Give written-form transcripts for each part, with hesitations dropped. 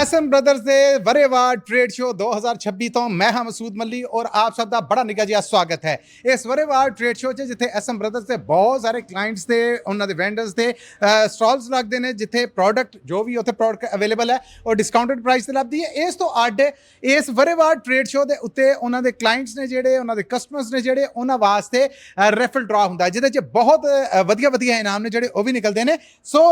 SM brothers दे वरेवार trade show 2026 तो मैं हाँ मसूद मल्ली और आप सब का बड़ा निका जिहा स्वागत है। इस वरेवार ट्रेड शो च जिथे एसएम ब्रदर्स के बहुत सारे क्लाइंट्स दे उन्हां दे वेंडर्स दे स्टॉल्स लगते हैं जिथे प्रोडक्ट जो भी उत्थे प्रोडक्ट अवेलेबल है और डिस्काउंटेड प्राइस ते लभदी है। इस तो अड्ड इस वरेवार ट्रेड शो के उत्ते उन्हां दे क्लाइंट्स ने जिहड़े उन्हां दे कस्टमर्स ने जिहड़े उन्हां वास्ते रेफल ड्रॉ हुंदा जिहदे च बहुत वधिया वधिया इनाम ने जिहड़े वो भी निकलते हैं। सो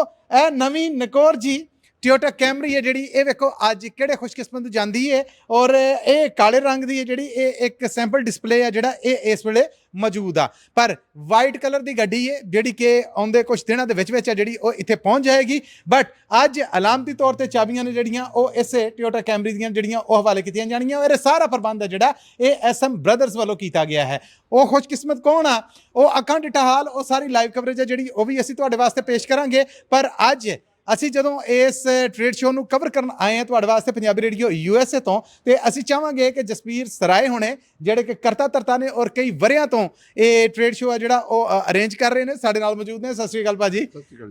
नवीं नकोर जी टोयोटा कैमरी है जी, ये वेखो अज किहड़े खुशकिस्मत जाती है और ये काले रंग की है जी, एक सैंपल डिस्पले है जिहड़ा इस वेले मौजूद आ, पर वाइट कलर की गड्डी है जिहड़ी कि आउंदे कुछ दिनों के विच है जिहड़ी वो इत्थे पहुँच जाएगी। बट अज अलामती तौर पर चाबियां ने जिहड़ियां वो इस टोयोटा कैमरी दियां जिहड़ियां वो हवाले कीतियां जाणियां और सारा प्रबंध है जिहड़ा ये एसएम ब्रदर्स वालों कीता गया है। वो खुशकिस्मत कौन आ, वो अखां डिठा हाल, वो सारी लाइव कवरेज है जिहड़ी वो भी असीं तुहाडे वास्ते पेश करांगे। पर अज ਅਸੀਂ ਜਦੋਂ ਇਸ ट्रेड शो ਨੂੰ ਕਵਰ ਕਰਨ ਆਏ ਹਾਂ ਤੁਹਾਡੇ ਵਾਸਤੇ ਪੰਜਾਬੀ ਰੇਡੀਓ USA ਤੋਂ, ਤੇ ਅਸੀਂ ਚਾਹਾਂਗੇ ਕਿ ਜਸਪੀਰ ਸਰਾਏ ਹੋਣੇ ਜਿਹੜੇ ਕਿ ਕਰਤਾ ਧਰਤਾ ਨੇ ਔਰ ਕਈ ਵਰਿਆਂ ਤੋਂ ਇਹ ट्रेड शो ਆ ਜਿਹੜਾ ਉਹ ਅਰੇਂਜ ਕਰ ਰਹੇ ਨੇ, ਸਾਡੇ ਨਾਲ ਮੌਜੂਦ ਨੇ। ਸਤਿ ਸ਼੍ਰੀ ਅਕਾਲ ਭਾਜੀ,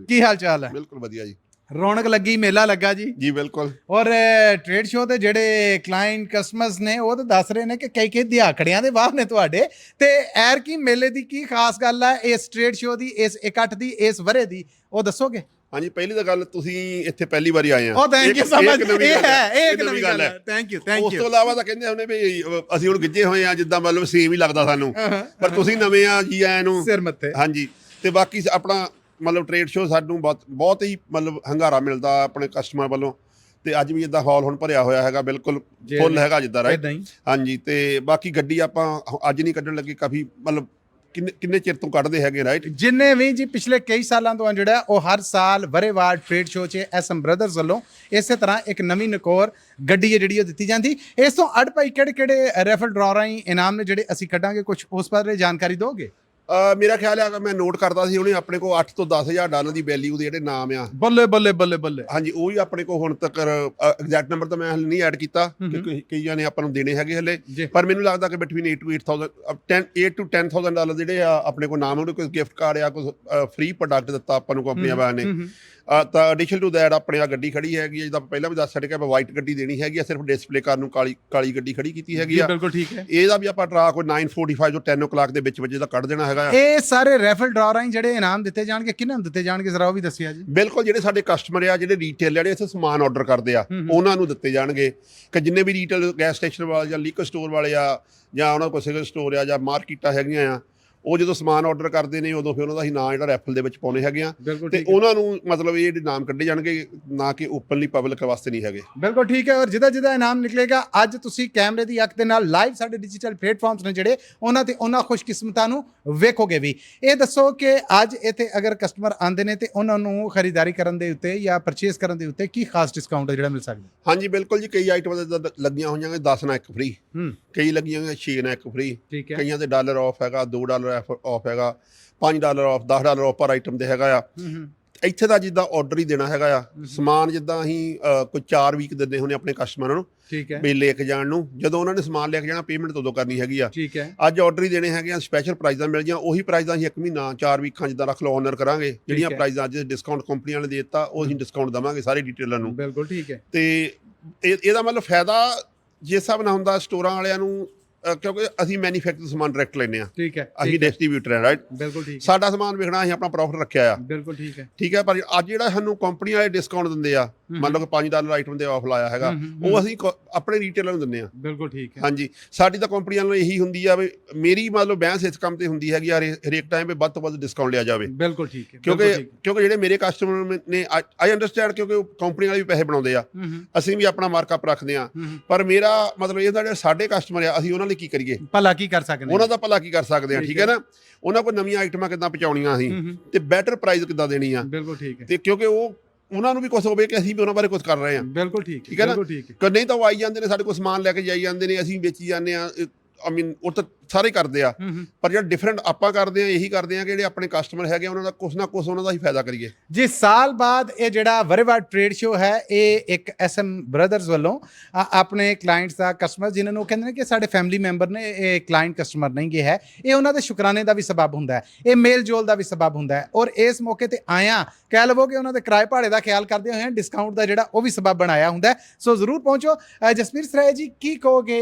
ਕੀ ਹਾਲ ਚਾਲ ਹੈ? ਬਿਲਕੁਲ ਵਧੀਆ ਜੀ। ਰੌਣਕ ਲੱਗੀ, ਮੇਲਾ ਲੱਗਾ ਜੀ? ਜੀ ਬਿਲਕੁਲ। ਔਰ ट्रेड शो ਦੇ ਜਿਹੜੇ ਕਲਾਇੰਟ ਕਸਟਮਰਸ ਨੇ ਉਹ ਤਾਂ ਦੱਸ ਰਹੇ ਨੇ ਕਿ ਕਈ ਕਈ ਦਿਹਾਕੜਿਆਂ ਦੇ ਵਾਹ ਨੇ ਤੁਹਾਡੇ, ਤੇ ਐਰ ਕੀ ਮੇਲੇ ਦੀ ਕੀ ਖਾਸ ਗੱਲ ਹੈ ਇਸ ट्रेड शो ਦੀ, ਇਸ ਇਕੱਠ ਦੀ, ਇਸ ਵਰੇ ਦੀ, ਉਹ ਦੱਸੋਗੇ? ਹਾਂਜੀ, ਪਹਿਲੀ ਤਾਂ ਗੱਲ ਤੁਸੀਂ ਇੱਥੇ ਪਹਿਲੀ ਵਾਰੀ ਆਏ ਆ। ਉਹ ਥੈਂਕ ਯੂ ਸੋ ਮਚ। ਇਹ ਇੱਕ ਨਵੀਂ ਗੱਲ ਹੈ। ਥੈਂਕ ਯੂ ਉਸ ਤੋਂ ਇਲਾਵਾ ਤਾਂ ਕਹਿੰਦੇ ਹੁੰਦੇ ਵੀ ਅਸੀਂ ਹੁਣ ਗਿੱਜੇ ਹੋਏ ਆ, ਜਿੱਦਾਂ ਮਤਲਬ ਸੇਮ ਹੀ ਲੱਗਦਾ ਸਾਨੂੰ, ਪਰ ਤੁਸੀਂ ਨਵੇਂ ਆ ਜੀ ਆਇਆਂ ਨੂੰ ਸਿਰ ਮੱਥੇ। ਹਾਂਜੀ, ਤੇ ਬਾਕੀ ਆਪਣਾ ਮਤਲਬ ਟ੍ਰੇਡ ਸ਼ੋ ਸਾਨੂੰ ਬਹੁਤ ਹੀ ਮਤਲਬ ਹੰਗਾਰਾ ਮਿਲਦਾ ਆਪਣੇ ਕਸਟਮਰ ਵੱਲੋਂ, ਤੇ ਅੱਜ ਵੀ ਜਿੱਦਾਂ ਹਾਲ ਹੁਣ ਭਰਿਆ ਹੋਇਆ ਹੈਗਾ, ਬਿਲਕੁਲ ਫੁੱਲ ਹੈਗਾ ਜਿੱਦਾਂ, ਰਾਈਟ? ਹਾਂਜੀ, ਤੇ ਬਾਕੀ ਗੱਡੀ ਆਪਾਂ ਅੱਜ ਨਹੀਂ ਕੱਢਣ ਲੱਗੇ, ਕਾਫੀ ਮਤਲਬ ਕਿੰਨੇ ਚਿਰ ਤੋਂ ਕੱਢਦੇ ਹੈਗੇ, ਰਾਈਟ? ਜਿੰਨੇ ਵੀ ਜੀ ਪਿਛਲੇ ਕਈ ਸਾਲਾਂ ਤੋਂ ਜਿਹੜਾ ਉਹ ਹਰ ਸਾਲ ਵਰੇਵਾਰ ਟ੍ਰੇਡ ਸ਼ੋ 'ਚ ਐਸਐਮ ਬ੍ਰਦਰਸ ਵੱਲੋਂ ਇਸੇ ਤਰ੍ਹਾਂ ਇੱਕ ਨਵੀਂ ਨਕੋਰ ਗੱਡੀ ਹੈ ਜਿਹੜੀ ਉਹ ਦਿੱਤੀ ਜਾਂਦੀ। ਇਸ ਤੋਂ ਅੱਡ ਭਾਈ ਕਿਹੜੇ ਕਿਹੜੇ ਰੈਫਲ ਡਰਾ ਰਾਹੀਂ ਇਨਾਮ ਨੇ ਜਿਹੜੇ ਅਸੀਂ ਕੱਢਾਂਗੇ, ਕੁਝ ਉਸ ਬਾਰੇ ਜਾਣਕਾਰੀ ਦੋਗੇ? ਮੇਰਾ ਖਿਆਲ ਹੈ, ਮੈਂ ਨੋਟ ਕਰਦਾ ਸੀ ਉਹਨੇ ਆਪਣੇ ਕੋਲ 8 ਤੋਂ 10,000 ਡਾਲਰ ਦੀ ਵੈਲਿਊ ਦੇ ਜਿਹੜੇ ਨਾਮ ਆ। ਬੱਲੇ ਬੱਲੇ ਬੱਲੇ ਬੱਲੇ। ਹਾਂਜੀ, ਉਹ ਹੀ ਆਪਣੇ ਕੋਲ ਹੁਣ ਤੱਕ ਐਗਜ਼ੈਕਟ ਨੰਬਰ ਤਾਂ ਮੈਂ ਹਲੇ ਨਹੀਂ ਐਡ ਕੀਤਾ ਕਿਉਂਕਿ ਕਈਆਂ ਨੇ ਆਪਾਂ ਨੂੰ ਦੇਣੇ ਹੈਗੇ ਹਲੇ, ਪਰ ਮੈਨੂੰ ਲੱਗਦਾ ਕਿ ਬਿਟਵੀਨ 8 to 10,000 ਡਾਲਰ ਜਿਹੜੇ ਆ ਆਪਣੇ ਕੋਲ ਨਾਮ, ਉਹਨੇ ਕੋਈ ਗਿਫਟ ਕਾਰਡ ਆ, ਕੋਈ ਫ੍ਰੀ ਪ੍ਰੋਡਕਟ ਦਿੱਤਾ ਆਪਾਂ ਨੂੰ ਕੰਪਨੀਆਂ ਵਾਲਿਆਂ ਨੇ। ਤਾਂ ਐਡੀਸ਼ਨ ਟੂ ਦੈਟ ਆਪਣੇ ਆ ਗੱਡੀ ਖੜੀ ਹੈਗੀ, ਜਿੱਦਾਂ ਪਹਿਲਾਂ ਵੀ ਦੱਸ ਸਕਿਆ, ਵਾਈਟ ਗੱਡੀ ਦੇਣੀ ਹੈਗੀ ਆ, ਸਿਰਫ ਡਿਸਪਲੇ ਕਰਨ ਨੂੰ ਕਾਲੀ ਗੱਡੀ ਖੜੀ ਕੀਤੀ ਹੈਗੀ ਆ। ਬਿਲਕੁਲ ਠੀਕ ਹੈ। ਇਹਦਾ ਵੀ ਆਪਾਂ ਡਰਾ ਕੋਈ 9:45 ਤੋਂ 10 o'clock ਦੇ ਵਿੱਚ ਦਾ ਕੱਢ ਦੇਣਾ ਹੈਗਾ। ਇਹ ਸਾਰੇ ਰੈਫਲ ਡਰਾ ਰਾਹੀਂ ਜਿਹੜੇ ਇਨਾਮ ਦਿੱਤੇ ਜਾਣਗੇ, ਕਿਹਨਾਂ ਨੂੰ ਦਿੱਤੇ ਜਾਣਗੇ ਜ਼ਰਾ ਉਹ ਵੀ ਦੱਸਿਆ ਜੀ। ਬਿਲਕੁਲ, ਜਿਹੜੇ ਸਾਡੇ ਕਸਟਮਰ ਆ, ਜਿਹੜੇ ਰੀਟੇਲ ਜਿਹੜੇ ਇੱਥੇ ਸਮਾਨ ਆਰਡਰ ਕਰਦੇ ਆ, ਉਹਨਾਂ ਨੂੰ ਦਿੱਤੇ ਜਾਣਗੇ। ਕਿ ਜਿੰਨੇ ਵੀ ਰੀਟੇਲ ਗੈਸ ਸਟੇਸ਼ਨ ਵਾਲੇ ਜਾਂ ਲੀਕਰ ਸਟੋਰ ਵਾਲੇ ਆ, ਜਾਂ ਉਹਨਾਂ ਕੋਲ ਸਿਗਰ ਸਟੋਰ ਆ, ਜਾਂ ਮਾਰਕੀਟਾਂ ਹੈਗੀਆਂ ਆ, ਉਹ ਜਦੋਂ ਸਮਾਨ ਆਰਡਰ ਕਰਦੇ ਨੇ ਉਦੋਂ ਫਿਰ ਉਹਨਾਂ ਦਾ ਅਸੀਂ ਨਾਂ ਜਿਹੜਾ ਰੈਫਲ ਦੇ ਵਿੱਚ ਪਾਉਣੇ ਹੈਗੇ ਆ, ਤੇ ਉਹਨਾਂ ਨੂੰ ਮਤਲਬ ਇਹ ਨਾਮ ਕੱਢੇ ਜਾਣਗੇ, ਨਾ ਕਿ ਓਪਨਲੀ ਪਬਲਿਕ ਵਾਸਤੇ ਨਹੀਂ ਹੈਗੇ। ਬਿਲਕੁਲ ਠੀਕ ਹੈ। ਔਰ ਜਿਹਦਾ ਇਨਾਮ ਨਿਕਲੇਗਾ, ਅੱਜ ਤੁਸੀਂ ਕੈਮਰੇ ਦੀ ਅੱਖ ਦੇ ਨਾਲ ਲਾਈਵ ਸਾਡੇ ਡਿਜੀਟਲ ਪਲੇਟਫਾਰਮਸ ਨੇ ਜਿਹੜੇ ਉਹਨਾਂ ਤੇ ਉਹਨਾਂ ਖੁਸ਼ਕਿਸਮਤਾਂ ਨੂੰ ਵੇਖੋਗੇ ਵੀ। ਇਹ ਦੱਸੋ ਕਿ ਅੱਜ ਇੱਥੇ ਅਗਰ ਕਸਟਮਰ ਆਉਂਦੇ ਨੇ ਤੇ ਉਹਨਾਂ ਨੂੰ ਖਰੀਦਦਾਰੀ ਕਰਨ ਦੇ ਉੱਤੇ ਜਾਂ ਪਰਚੇਸ ਕਰਨ ਦੇ ਉੱਤੇ ਕੀ ਖਾਸ ਡਿਸਕਾਊਂਟ ਹੈ ਜਿਹੜਾ ਮਿਲ ਸਕਦਾ? ਹਾਂਜੀ ਬਿਲਕੁਲ ਜੀ, ਕਈ ਆਈਟਮਾਂ ਲੱਗੀਆਂ ਹੋਈਆਂ ਨੇ 10 ਨਾਲ 1 ਫ੍ਰੀ, ਕਈ ਲੱਗੀਆਂ ਹੋਈਆਂ 6 ਨਾਲ 1 ਫ੍ਰੀ, ਕਈਆਂ ਦੇ $1 ਆਫ ਹੈਗਾ, $2 ਆਫ ਹੈਗਾ, $5 ਆਫ, $10 ਆਫ ਪਰ ਆਈਟਮ ਦੇ ਹੈਗਾ ਆ। ਇੱਥੇ ਦਾ ਜਿੱਦਾਂ ਆਰਡਰ ਹੀ ਦੇਣਾ ਹੈਗਾ ਆ ਸਮਾਨ, ਜਿੱਦਾਂ ਅਸੀਂ ਕੋਈ 4 ਵੀਕ ਦਿੰਦੇ ਹੁੰਦੇ ਆਪਣੇ ਕਸਟਮਰਾਂ ਨੂੰ ਵੀ ਲੈ ਕੇ ਜਾਣ ਨੂੰ, ਜਦੋਂ ਉਹਨਾਂ ਨੇ ਸਮਾਨ ਲੈ ਕੇ ਜਾਣਾ ਪੇਮੈਂਟ ਉਦੋਂ ਕਰਨੀ ਹੈਗੀ ਆ। ਅੱਜ ਆਰਡਰ ਹੀ ਦੇਣੇ ਹੈਗੇ ਆ, ਸਪੈਸ਼ਲ ਪ੍ਰਾਈਜ਼ਾਂ ਮਿਲ ਜਾਣ, ਉਹੀ ਪ੍ਰਾਈਜ਼ਾਂ ਅਸੀਂ 1 ਮਹੀਨਾ 4 ਵੀਕਾਂ ਜਿੱਦਾਂ ਰੱਖ ਲਓ ਆਨਰ ਕਰਾਂਗੇ। ਜਿਹੜੀਆਂ ਪ੍ਰਾਈਜ਼ਾਂ ਅੱਜ ਡਿਸਕਾਊਂਟ ਕੰਪਨੀਆਂ ਨੇ ਦੇ ਦਿੱਤਾ ਉਹ ਅਸੀਂ ਡਿਸਕਾਊਂਟ ਦੇਵਾਂਗੇ ਸਾਰੇ ਡੀਟੇਲਰ ਨੂੰ। ਬਿਲਕੁਲ ਠੀਕ ਹੈ। ਤੇ ਇਹਦਾ ਮਤਲਬ ਫਾਇਦਾ ਜਿਸ ਹਿਸਾਬ ਨਾਲ ਹੁੰਦਾ ਸਟੋਰਾਂ ਵਾਲਿਆਂ ਨੂੰ, ਕਿਉਂਕਿ ਅਸੀਂ ਮੈਨੂਫੈਕਚਰ ਸਮਾਨ ਡਾਇਰੈਕਟ ਲੈਂਦੇ ਹਾਂ, ਠੀਕ ਹੈ, ਅਸੀਂ ਡਿਸਟਰੀਬਿਊਟਰ ਹਾਂ, ਰਾਈਟ? ਬਿਲਕੁਲ ਠੀਕ। ਸਾਡਾ ਸਮਾਨ ਵੇਖਣਾ, ਅਸੀਂ ਆਪਣਾ ਪ੍ਰੋਫਿਟ ਰੱਖਿਆ ਆ। ਬਿਲਕੁਲ ਠੀਕ ਹੈ। ਠੀਕ ਹੈ, ਪਰ ਅੱਜ ਜਿਹੜਾ ਸਾਨੂੰ ਕੰਪਨੀ ਵਾਲੇ ਡਿਸਕਾਊਂਟ ਦਿੰਦੇ ਆ, ਮੰਨ ਲਓ ਕਿ $5 ਆਈਟਮ ਦੇ ਆਫ ਲਾਇਆ ਹੈਗਾ, ਉਹ ਅਸੀਂ ਆਪਣੇ ਰੀਟੇਲਰ ਨੂੰ ਦਿੰਦੇ ਆ। ਬਿਲਕੁਲ ਠੀਕ ਹੈ। ਹਾਂਜੀ, ਸਾਡੀ ਤਾਂ ਕੰਪਨੀ ਵਾਲਿਆਂ ਨੂੰ ਇਹੀ ਹੁੰਦੀ ਆ ਵੀ ਮੇਰੀ ਮਤਲਬ ਬਹਿਸ ਇਸ ਕੰਮ ਤੇ ਹੁੰਦੀ ਹੈਗੀ ਆ, ਹਰੇਕ ਟਾਈਮ ਤੇ ਵੱਧ ਤੋਂ ਵੱਧ ਡਿਸਕਾਊਂਟ ਲਿਆ ਜਾਵੇ। ਬਿਲਕੁਲ ਠੀਕ ਹੈ। ਕਿਉਂਕਿ ਜਿਹੜੇ ਮੇਰੇ ਕਸਟਮਰ ਨੇ, ਆਈ ਅੰਡਰਸਟੈਂਡ, ਕਿਉਂਕਿ ਕੰਪਨੀ ਵਾਲੇ ਵੀ ਪੈਸੇ ਬਣਾਉਂਦੇ ਆ, ਅਸੀਂ ਵੀ ਆਪਣਾ ਮਾਰਕਅਪ ਰੱਖਦੇ ਆ, ਪਰ ਮੇਰਾ ਮਤਲਬ ਇਹਦਾ ਜਿਹੜੇ ਸਾਡੇ ਕਸਟਮਰ ਆ, ਅਸੀਂ ਉਹਨਾਂ ਲਈ ਕੀ ਕਰੀਏ, ਭਲਾ ਕੀ ਕਰ ਸਕਦੇ, ਉਹਨਾਂ ਦਾ ਭਲਾ ਕੀ ਕਰ ਸਕਦੇ ਆ। ਠੀਕ ਹੈ ਨਾ? ਉਹਨਾਂ ਕੋਲ ਨਵੀਆਂ ਆਈਟਮਾਂ ਕਿੱਦਾਂ ਪਹੁੰਚਾਉਣੀਆਂ ਅਸੀਂ, ਤੇ ਬੈਟਰ ਪ੍ਰਾਈਸ ਕਿੱਦਾਂ ਦੇਣੀ ਆ। ਬਿਲਕੁਲ ਠੀਕ ਹੈ। ਤੇ ਕਿਉਂਕਿ ਉਹਨਾਂ ਨੂੰ ਵੀ ਕੁਛ ਹੋਵੇ ਕਿ ਅਸੀਂ ਵੀ ਉਹਨਾਂ ਬਾਰੇ ਕੁਛ ਕਰ ਰਹੇ ਹਾਂ। ਬਿਲਕੁਲ ਠੀਕ ਹੈ ਨਾ? ਨਹੀਂ ਤਾਂ ਉਹ ਆਈ ਜਾਂਦੇ ਨੇ ਸਾਡੇ ਕੋਲ ਸਮਾਨ ਲੈ ਕੇ ਜਾਈ ਜਾਂਦੇ ਨੇ, ਅਸੀਂ ਵੇਚੀ ਜਾਂਦੇ ਹਾਂ। ਆਈ ਮੀਨ ਉਹ ਤਾਂ ਸਾਰੇ ਕਰਦੇ ਆ, ਪਰ ਜਿਹੜਾ ਡਿਫਰੈਂਟ ਆਪਾਂ ਕਰਦੇ ਆ ਇਹੀ ਕਰਦੇ ਆ ਕਿ ਜਿਹੜੇ ਆਪਣੇ ਕਸਟਮਰ ਹੈਗੇ ਉਹਨਾਂ ਦਾ ਕੁਛ ਨਾ ਕੁਛ ਉਹਨਾਂ ਦਾ ਹੀ ਫਾਇਦਾ ਕਰੀਏ ਜੀ। ਸਾਲ ਬਾਅਦ ਇਹ ਜਿਹੜਾ ਵਰੇਵਾਰ ਟ੍ਰੇਡ ਸ਼ੋ ਹੈ ਇਹ ਇੱਕ SM ਬ੍ਰਦਰਸ ਵੱਲੋਂ ਆਪਣੇ ਕਲਾਇੰਟਸ ਦਾ ਕਸਟਮਰ ਜਿਨ੍ਹਾਂ ਨੂੰ ਕਹਿੰਦੇ ਨੇ ਕਿ ਸਾਡੇ ਫੈਮਿਲੀ ਮੈਂਬਰ ਨੇ, ਇਹ ਕਲਾਇੰਟ ਕਸਟਮਰ ਨਹੀਂ ਗੇ ਹੈ, ਇਹ ਉਹਨਾਂ ਦੇ ਸ਼ੁਕਰਾਨੇ ਦਾ ਵੀ ਸਬਬ ਹੁੰਦਾ ਹੈ, ਇਹ ਮੇਲ ਜੋਲ ਦਾ ਵੀ ਸਬਬ ਹੁੰਦਾ ਹੈ। ਔਰ ਇਸ ਮੌਕੇ ਤੇ ਆਇਆ ਕਹਿ ਲਵੋ ਕਿ ਉਹਨਾਂ ਦੇ ਕਿਰਾਏ ਭਾੜੇ ਦਾ ਖਿਆਲ ਕਰਦੇ ਹੋਏ ਡਿਸਕਾਊਂਟ ਦਾ ਜਿਹੜਾ ਉਹ ਵੀ ਸਬਬ ਬਣਾਇਆ ਹੁੰਦਾ ਹੈ। ਸੋ ਜ਼ਰੂਰ ਪਹੁੰਚੋ। ਜਸਵੀਰ ਸਰਾਏ ਜੀ, ਕੀ ਕਹੋਗੇ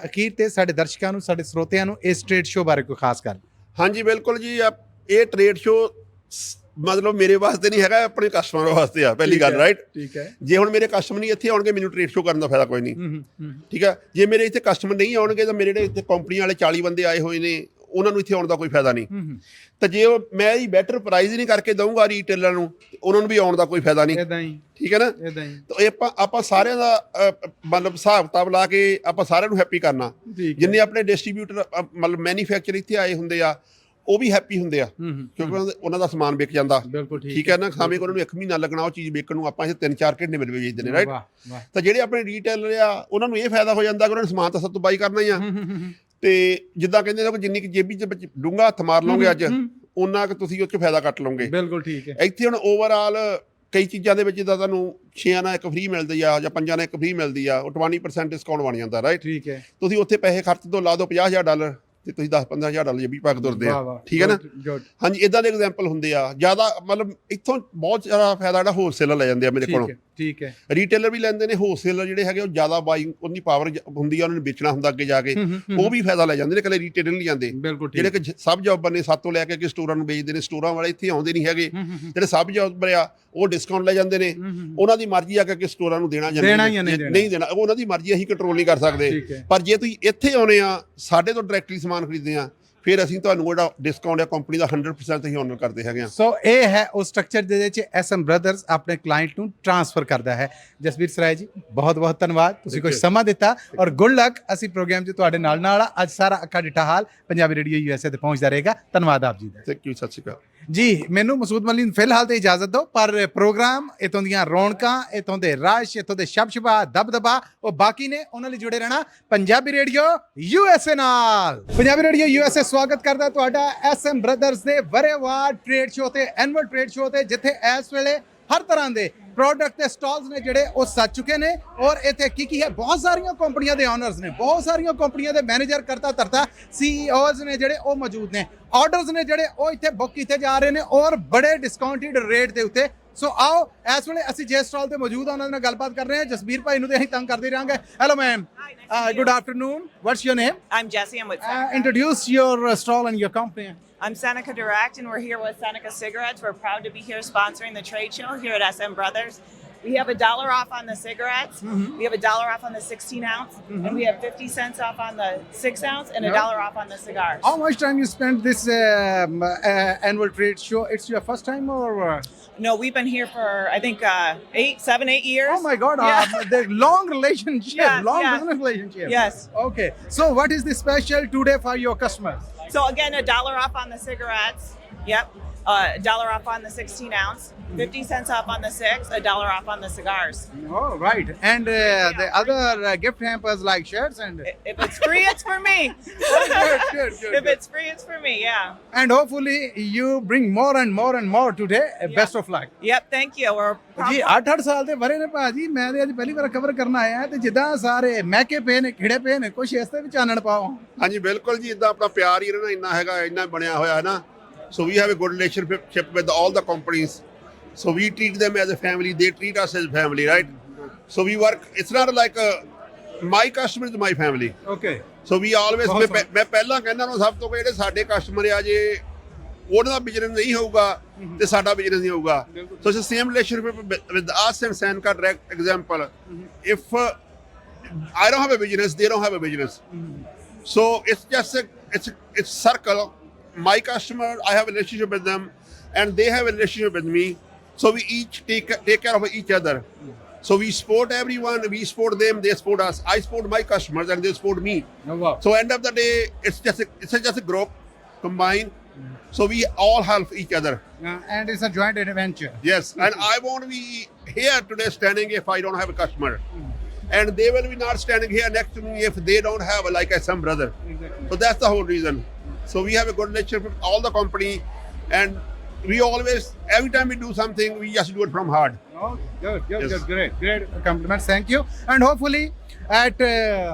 ਅਖੀਰ ਤੇ ਸਾਡੇ ਦਰਸ਼ਕਾਂ ਨੂੰ, ਸਾਡੇ ਸਰੋਤਿਆਂ ਨੂੰ ਇਸ ਟ੍ਰੇਡ ਸ਼ੋ ਬਾਰੇ ਕੋਈ ਖਾਸ ਗੱਲ? ਹਾਂਜੀ ਬਿਲਕੁਲ ਜੀ, ਇਹ ਟ੍ਰੇਡ ਸ਼ੋ ਮਤਲਬ ਮੇਰੇ ਵਾਸਤੇ ਨਹੀਂ ਹੈਗਾ, ਆਪਣੇ ਕਸਟਮਰ ਵਾਸਤੇ ਆ ਪਹਿਲੀ ਗੱਲ, ਰਾਈਟ? ਠੀਕ ਹੈ। ਜੇ ਹੁਣ ਮੇਰੇ ਕਸਟਮਰ ਨਹੀਂ ਇੱਥੇ ਆਉਣਗੇ ਮੈਨੂੰ ਟ੍ਰੇਡ ਸ਼ੋ ਕਰਨ ਦਾ ਫਾਇਦਾ ਕੋਈ ਨਹੀਂ, ਠੀਕ ਹੈ। ਜੇ ਮੇਰੇ ਇੱਥੇ ਕਸਟਮਰ ਨਹੀਂ ਆਉਣਗੇ ਤਾਂ ਮੇਰੇ ਜਿਹੜੇ ਇੱਥੇ ਕੰਪਨੀ ਵਾਲੇ 40 ਬੰਦੇ ਆਏ ਹੋਏ ਨੇ ਉਹਨਾਂ ਨੂੰ ਇੱਥੇ ਆਉਣ ਦਾ ਕੋਈ ਫਾਇਦਾ ਨਹੀਂ। ਤਾਂ ਜੇ ਮੈਂ ਹੀ ਬੈਟਰ ਪ੍ਰਾਈਜ਼ ਹੀ ਨਹੀਂ ਕਰਕੇ ਦਊਂਗਾ ਰੀਟੇਲਰ ਨੂੰ, ਉਹਨਾਂ ਨੂੰ ਵੀ ਆਉਣ ਦਾ ਕੋਈ ਫਾਇਦਾ ਨਹੀਂ, ਠੀਕ ਹੈ ਨਾ? ਤਾਂ ਆਪਾਂ ਸਾਰਿਆਂ ਦਾ ਮਤਲਬ ਹਿਸਾਬ ਕਿਤਾਬ ਲਾ ਕੇ ਆਪਾਂ ਸਾਰਿਆਂ ਨੂੰ ਹੈਪੀ ਕਰਨਾ। ਜਿੰਨੇ ਆਪਣੇ ਡਿਸਟਰੀਬਿਊਟਰ ਮਤਲਬ ਮੈਨੂਫੈਕਚਰ ਇੱਥੇ ਆਏ ਹੁੰਦੇ ਆ ਉਹ ਵੀ ਹੈਪੀ ਹੁੰਦੇ ਆ ਕਿਉਂਕਿ ਉਹਨਾਂ ਦਾ ਸਮਾਨ ਵਿਕ ਜਾਂਦਾ, ਠੀਕ ਹੈ ਨਾ? ਖਾਵੇਂ ਉਹਨਾਂ ਨੂੰ 1 ਮਹੀਨਾ ਲੱਗਣਾ ਉਹ ਚੀਜ਼ ਵਿਕਣ ਨੂੰ, ਆਪਾਂ ਇੱਥੇ 3-4 ਘੰਟੇ ਮਿਲ ਵੇਚਦੇ ਨੇ, ਰਾਈਟ? ਤਾਂ ਜਿਹੜੇ ਆਪਣੇ ਰੀਟੇਲਰ ਆ ਉਹਨਾਂ ਨੂੰ ਇਹ ਫਾਇਦਾ ਹੋ ਜਾਂਦਾ ਕਿ ਉਹਨਾਂ ਨੇ ਸਮਾਨ ਤਾਂ ਸਭ ਤੋਂ ਬਾਈ ਕਰਨਾ ਹੀ ਆ। ਤੇ ਜਿੱਦਾਂ ਕਹਿੰਦੇ ਨੇ ਕਿ ਜਿੰਨੀ ਕਿ ਜੇਬੀ 'ਚ ਡੂੰਘਾ ਹੱਥ ਮਾਰ ਲਓਗੇ ਅੱਜ, ਉਹਨਾਂ ਕਿ ਤੁਸੀਂ ਉਹ 'ਚ ਫਾਇਦਾ ਕੱਟ ਲਓਗੇ। ਬਿਲਕੁਲ ਠੀਕ ਹੈ। ਇੱਥੇ ਹੁਣ ਓਵਰਆਲ ਕਈ ਚੀਜ਼ਾਂ ਦੇ ਵਿੱਚ ਜਿੱਦਾਂ ਤੁਹਾਨੂੰ 6 ਨਾਲ 1 ਫ੍ਰੀ ਮਿਲਦੀ ਆ ਜਾਂ 5 ਨਾਲ 1 ਫ੍ਰੀ ਮਿਲਦੀ ਆ, ਉਹ 20% ਡਿਸਕਾਊਂਟ ਬਣ ਜਾਂਦਾ, ਰਾਈਟ? ਠੀਕ ਹੈ। ਤੁਸੀਂ ਉੱਥੇ ਪੈਸੇ ਖਰਚ ਤੋਂ ਲਾ ਦਿਓ $50,000 ਤੇ ਤੁਸੀਂ 10-15 ਹਜ਼ਾਰ ਜੇਬੀ ਪਾ ਕੇ ਤੁਰਦੇ ਆ, ਠੀਕ ਹੈ ਨਾ? ਹਾਂਜੀ, ਇਦਾਂ ਦੇ ਐਗਜ਼ਾਮਪਲ ਹੁੰਦੇ ਆ ਜ਼ਿਆਦਾ। ਮਤਲਬ ਇੱਥੋਂ ਬਹੁਤ ਜ਼ਿਆਦਾ ਫਾਇਦਾ ਜਿਹੜਾ ਹੋਲਸੇਲਰ ਲੈ ਜਾਂਦੇ ਆ ਮੇਰੇ ਕੋਲੋਂ, ਠੀਕ ਹੈ। ਰੀਟੇਲਰ ਵੀ ਲੈਂਦੇ ਨੇ, ਹੋਲਸੇਲਰ ਜਿਹੜੇ ਹੈਗੇ ਉਹ ਜ਼ਿਆਦਾ ਬਾਈਂਗ ਉਹਦੀ ਪਾਵਰ ਹੁੰਦੀ ਆ, ਉਹਨਾਂ ਨੇ ਵੇਚਣਾ ਹੁੰਦਾ ਅੱਗੇ ਜਾ ਕੇ, ਉਹ ਵੀ ਫਾਇਦਾ ਲੈ ਜਾਂਦੇ ਨੇ, ਇਕੱਲੇ ਰੀਟੇਲਰ ਨਹੀਂ ਜਾਂਦੇ। ਜਿਹੜੇ ਕਿ ਸਬ ਜੌਬਰ ਨੇ ਸਾਤੋਂ ਲੈ ਕੇ ਸਟੋਰਾਂ ਨੂੰ ਵੇਚਦੇ ਨੇ, ਸਟੋਰਾਂ ਵਾਲੇ ਇੱਥੇ ਆਉਂਦੇ ਨਹੀਂ ਹੈਗੇ। ਜਿਹੜੇ ਸਬ ਜੌਬਰ ਆ ਉਹ ਡਿਸਕਾਊਂਟ ਲੈ ਜਾਂਦੇ ਨੇ, ਉਹਨਾਂ ਦੀ ਮਰਜ਼ੀ ਆ ਕਿ ਸਟੋਰਾਂ ਨੂੰ ਦੇਣਾ ਜਾਂ ਨਹੀਂ ਦੇਣਾ, ਉਹਨਾਂ ਦੀ ਮਰਜ਼ੀ, ਅਸੀਂ ਕੰਟਰੋਲ ਨਹੀਂ ਕਰ ਸਕਦੇ। ਪਰ ਜੇ ਤੁਸੀਂ ਇੱਥੇ ਆਉਣੇ ਆ, ਸਾਡੇ ਤੋਂ ਡਾਇਰੈਕਟਲੀ ਸਮਾਨ ਖਰੀਦਦੇ ਆ, ਫਿਰ ਅਸੀਂ ਤੁਹਾਨੂੰ ਜਿਹੜਾ ਡਿਸਕਾਊਂਟ ਹੈ ਕੰਪਨੀ ਦਾ 100% ਅਸੀਂ ਆਨਰ ਕਰਦੇ ਹੈਗੇ ਆ। ਸੋ ਇਹ ਹੈ ਉਹ ਸਟਰਕਚਰ ਜਿਹਦੇ ਵਿੱਚ SM ਬ੍ਰਦਰਸ ਆਪਣੇ ਕਲਾਇੰਟ ਨੂੰ ਟ੍ਰਾਂਸਫਰ ਕਰਦਾ ਹੈ। ਜਸਵੀਰ ਸਰਾਏ ਜੀ, ਬਹੁਤ ਬਹੁਤ ਧੰਨਵਾਦ, ਤੁਸੀਂ ਕੁਝ ਸਮਾਂ ਦਿੱਤਾ ਔਰ ਗੁੱਡ ਲੱਕ। ਅਸੀਂ ਪ੍ਰੋਗਰਾਮ 'ਚ ਤੁਹਾਡੇ ਨਾਲ ਆ। ਅੱਜ ਸਾਰਾ ਅੱਖਾਂ ਡਿੱਠਾ ਹਾਲ ਪੰਜਾਬੀ ਰੇਡੀਓ USA ਤੇ ਪਹੁੰਚਦਾ ਰਹੇਗਾ। ਧੰਨਵਾਦ ਆਪ ਜੀ ਦਾ। ਥੈਂਕ ਯੂ, ਸਤਿ ਸ਼੍ਰੀ ਅਕਾਲ ਜੀ। ਮੈਨੂੰ ਮਸੂਦ ਮੱਲੀ ਨੂੰ ਫਿਲਹਾਲ ਤੇ ਇਜਾਜ਼ਤ ਦਿਓ, ਪਰ ਪ੍ਰੋਗਰਾਮ ਇੱਥੋਂ ਦੀਆਂ ਰੌਣਕਾਂ, ਇੱਥੋਂ ਦੇ ਰਸ਼, ਇੱਥੋਂ ਦੇ ਸ਼ਬਸ਼ਬਾ ਦਬਦਬਾ ਉਹ ਬਾਕੀ ਨੇ, ਉਹਨਾਂ ਲਈ ਜੁੜੇ ਰਹਿਣਾ ਪੰਜਾਬੀ ਰੇਡੀਓ USA ਨਾਲ। ਪੰਜਾਬੀ ਰੇਡੀਓ USA ਸਵਾਗਤ ਕਰਦਾ ਤੁਹਾਡਾ SM ਬ੍ਰਦਰਸ ਦੇ ਵਰੇਵਾਰ ਟ੍ਰੇਡ ਸ਼ੋ ਤੇ, ਐਨੂਅਲ ਟ੍ਰੇਡ ਸ਼ੋ ਤੇ, ਜਿੱਥੇ ਇਸ ਵੇਲੇ ਹਰ ਤਰ੍ਹਾਂ ਦੇ ਪ੍ਰੋਡਕਟ ਤੇ ਸਟਾਲਸ ਨੇ ਜਿਹੜੇ ਉਹ ਸੱਜ ਚੁੱਕੇ ਨੇ। ਔਰ ਇੱਥੇ ਕੀ ਹੈ, ਬਹੁਤ ਸਾਰੀਆਂ ਕੰਪਨੀਆਂ ਦੇ ਓਨਰਸ ਨੇ, ਬਹੁਤ ਸਾਰੀਆਂ ਕੰਪਨੀਆਂ ਦੇ ਮੈਨੇਜਰ, ਕਰਤਾ ਧਰਤਾ CEOs ਨੇ ਜਿਹੜੇ ਉਹ ਮੌਜੂਦ ਨੇ। ਆਰਡਰਸ ਨੇ ਜਿਹੜੇ ਉਹ ਇੱਥੇ ਬੁੱਕ ਕੀਤੇ ਜਾ ਰਹੇ ਨੇ ਔਰ ਬੜੇ ਡਿਸਕਾਊਂਟਡ ਰੇਟ ਦੇ ਉੱਤੇ। ਸੋ ਆਓ ਇਸ ਵੇਲੇ ਅਸੀਂ ਜੇ ਸਟਾਲ ਤੇ ਮੌਜੂਦ ਆ ਉਹਨਾਂ ਨਾਲ ਗੱਲਬਾਤ ਕਰ ਰਹੇ ਹਾਂ। ਜਸਬੀਰ ਭਾਈ ਨੂੰ ਤੇ ਅਸੀਂ ਤੰਗ ਕਰਦੇ ਰਹਾਂਗੇ। Hello ma'am, good afternoon, what's your name? I'm Jessie. I'm with Seneca. Introduce your stall and your company. I'm Seneca Direct, and we're here with Seneca Cigarettes. We're proud to be here sponsoring the trade show here at SM Brothers. We have $1 off on the cigarettes. We have $1 off on the 16 ounce, and we have 50 cents off on the 6 ounce, and $1 off on the cigars. How much time you spent this annual trade show? It's your first time or? No, we've been here for I think 7, 8 years. Oh my God! Yeah. The long relationship, long yeah. business relationship. Yes. Okay. So what is the special today for your customers? So again, $1 off on the cigarettes. Yep. $1 off on the 16 ounce, 50 cents off on the 6, $1 off on the cigars. Oh, right. And the other gift hampers like shirts and... If it's free, it's for me. Good. If it's free, it's for me, yeah. And hopefully you bring more and more and more today. Best of luck. Yep, thank you. We're ਜੀ 8-8 ਸਾਲ ਦੇ ਬਰੇ ਨੇ ਭਾਜੀ, ਮੈਂ ਤੇ ਅੱਜ ਪਹਿਲੀ ਵਾਰ cover ਕਰਨ ਆਇਆ ਤੇ ਜਿੱਦਾਂ ਸਾਰੇ ਮਹਿਕੇ ਪਏ ਨੇ, ਖਿੜੇ ਪਏ ਨੇ, ਕੁਛ ਇਸ ਤੇ ਵੀ ਚਾਨਣ ਪਾਓ। ਹਾਂਜੀ ਬਿਲਕੁਲ ਜੀ, ਇਦਾਂ ਆਪਣਾ ਪਿਆਰ ਹੀ ਇਹਨਾਂ ਨਾਲ ਇੰਨਾ ਹੈਗਾ, ਇੰਨਾ ਬਣਿਆ ਹੋਇਆ ਹੈ ਨਾ। So we have a good relationship with all the companies. So we treat them as a family. They treat us as family, right? So we work. It's not like my customer is my family. Okay. So we always. ਮੈਂ ਪਹਿਲਾਂ ਕਹਿੰਦਾ ਨੂੰ ਸਭ ਤੋਂ ਜਿਹੜੇ ਸਾਡੇ customer ਆ, ਜੇ ਉਹਨਾਂ ਦਾ ਬਿਜ਼ਨਸ ਨਹੀਂ ਹੋਊਗਾ ਤੇ ਸਾਡਾ ਬਿਜ਼ਨਸ ਨਹੀਂ ਹੋਊਗਾ। So it's the same relationship with us and Seneca Direct. Example, if I don't have a business, they don't have a business. So it's just it's circle. My customer, I have a relationship with them, and they have a relationship with me. So we each take care of each other. So we support everyone. We support them. They support us. I support my customers, and they support me. Oh, wow. So end of the day, it's just a group combined. So we all help each other. And it's a joint adventure. Yes, and I won't be here today standing if I don't have a customer. and they will be not standing here next to me if they don't have a like SM brother. So that's the whole reason. So we have a good relationship with all the company, and we always, every time we do something, we just do it from heart. Oh, good, Yes. great compliments. Thank you. And hopefully at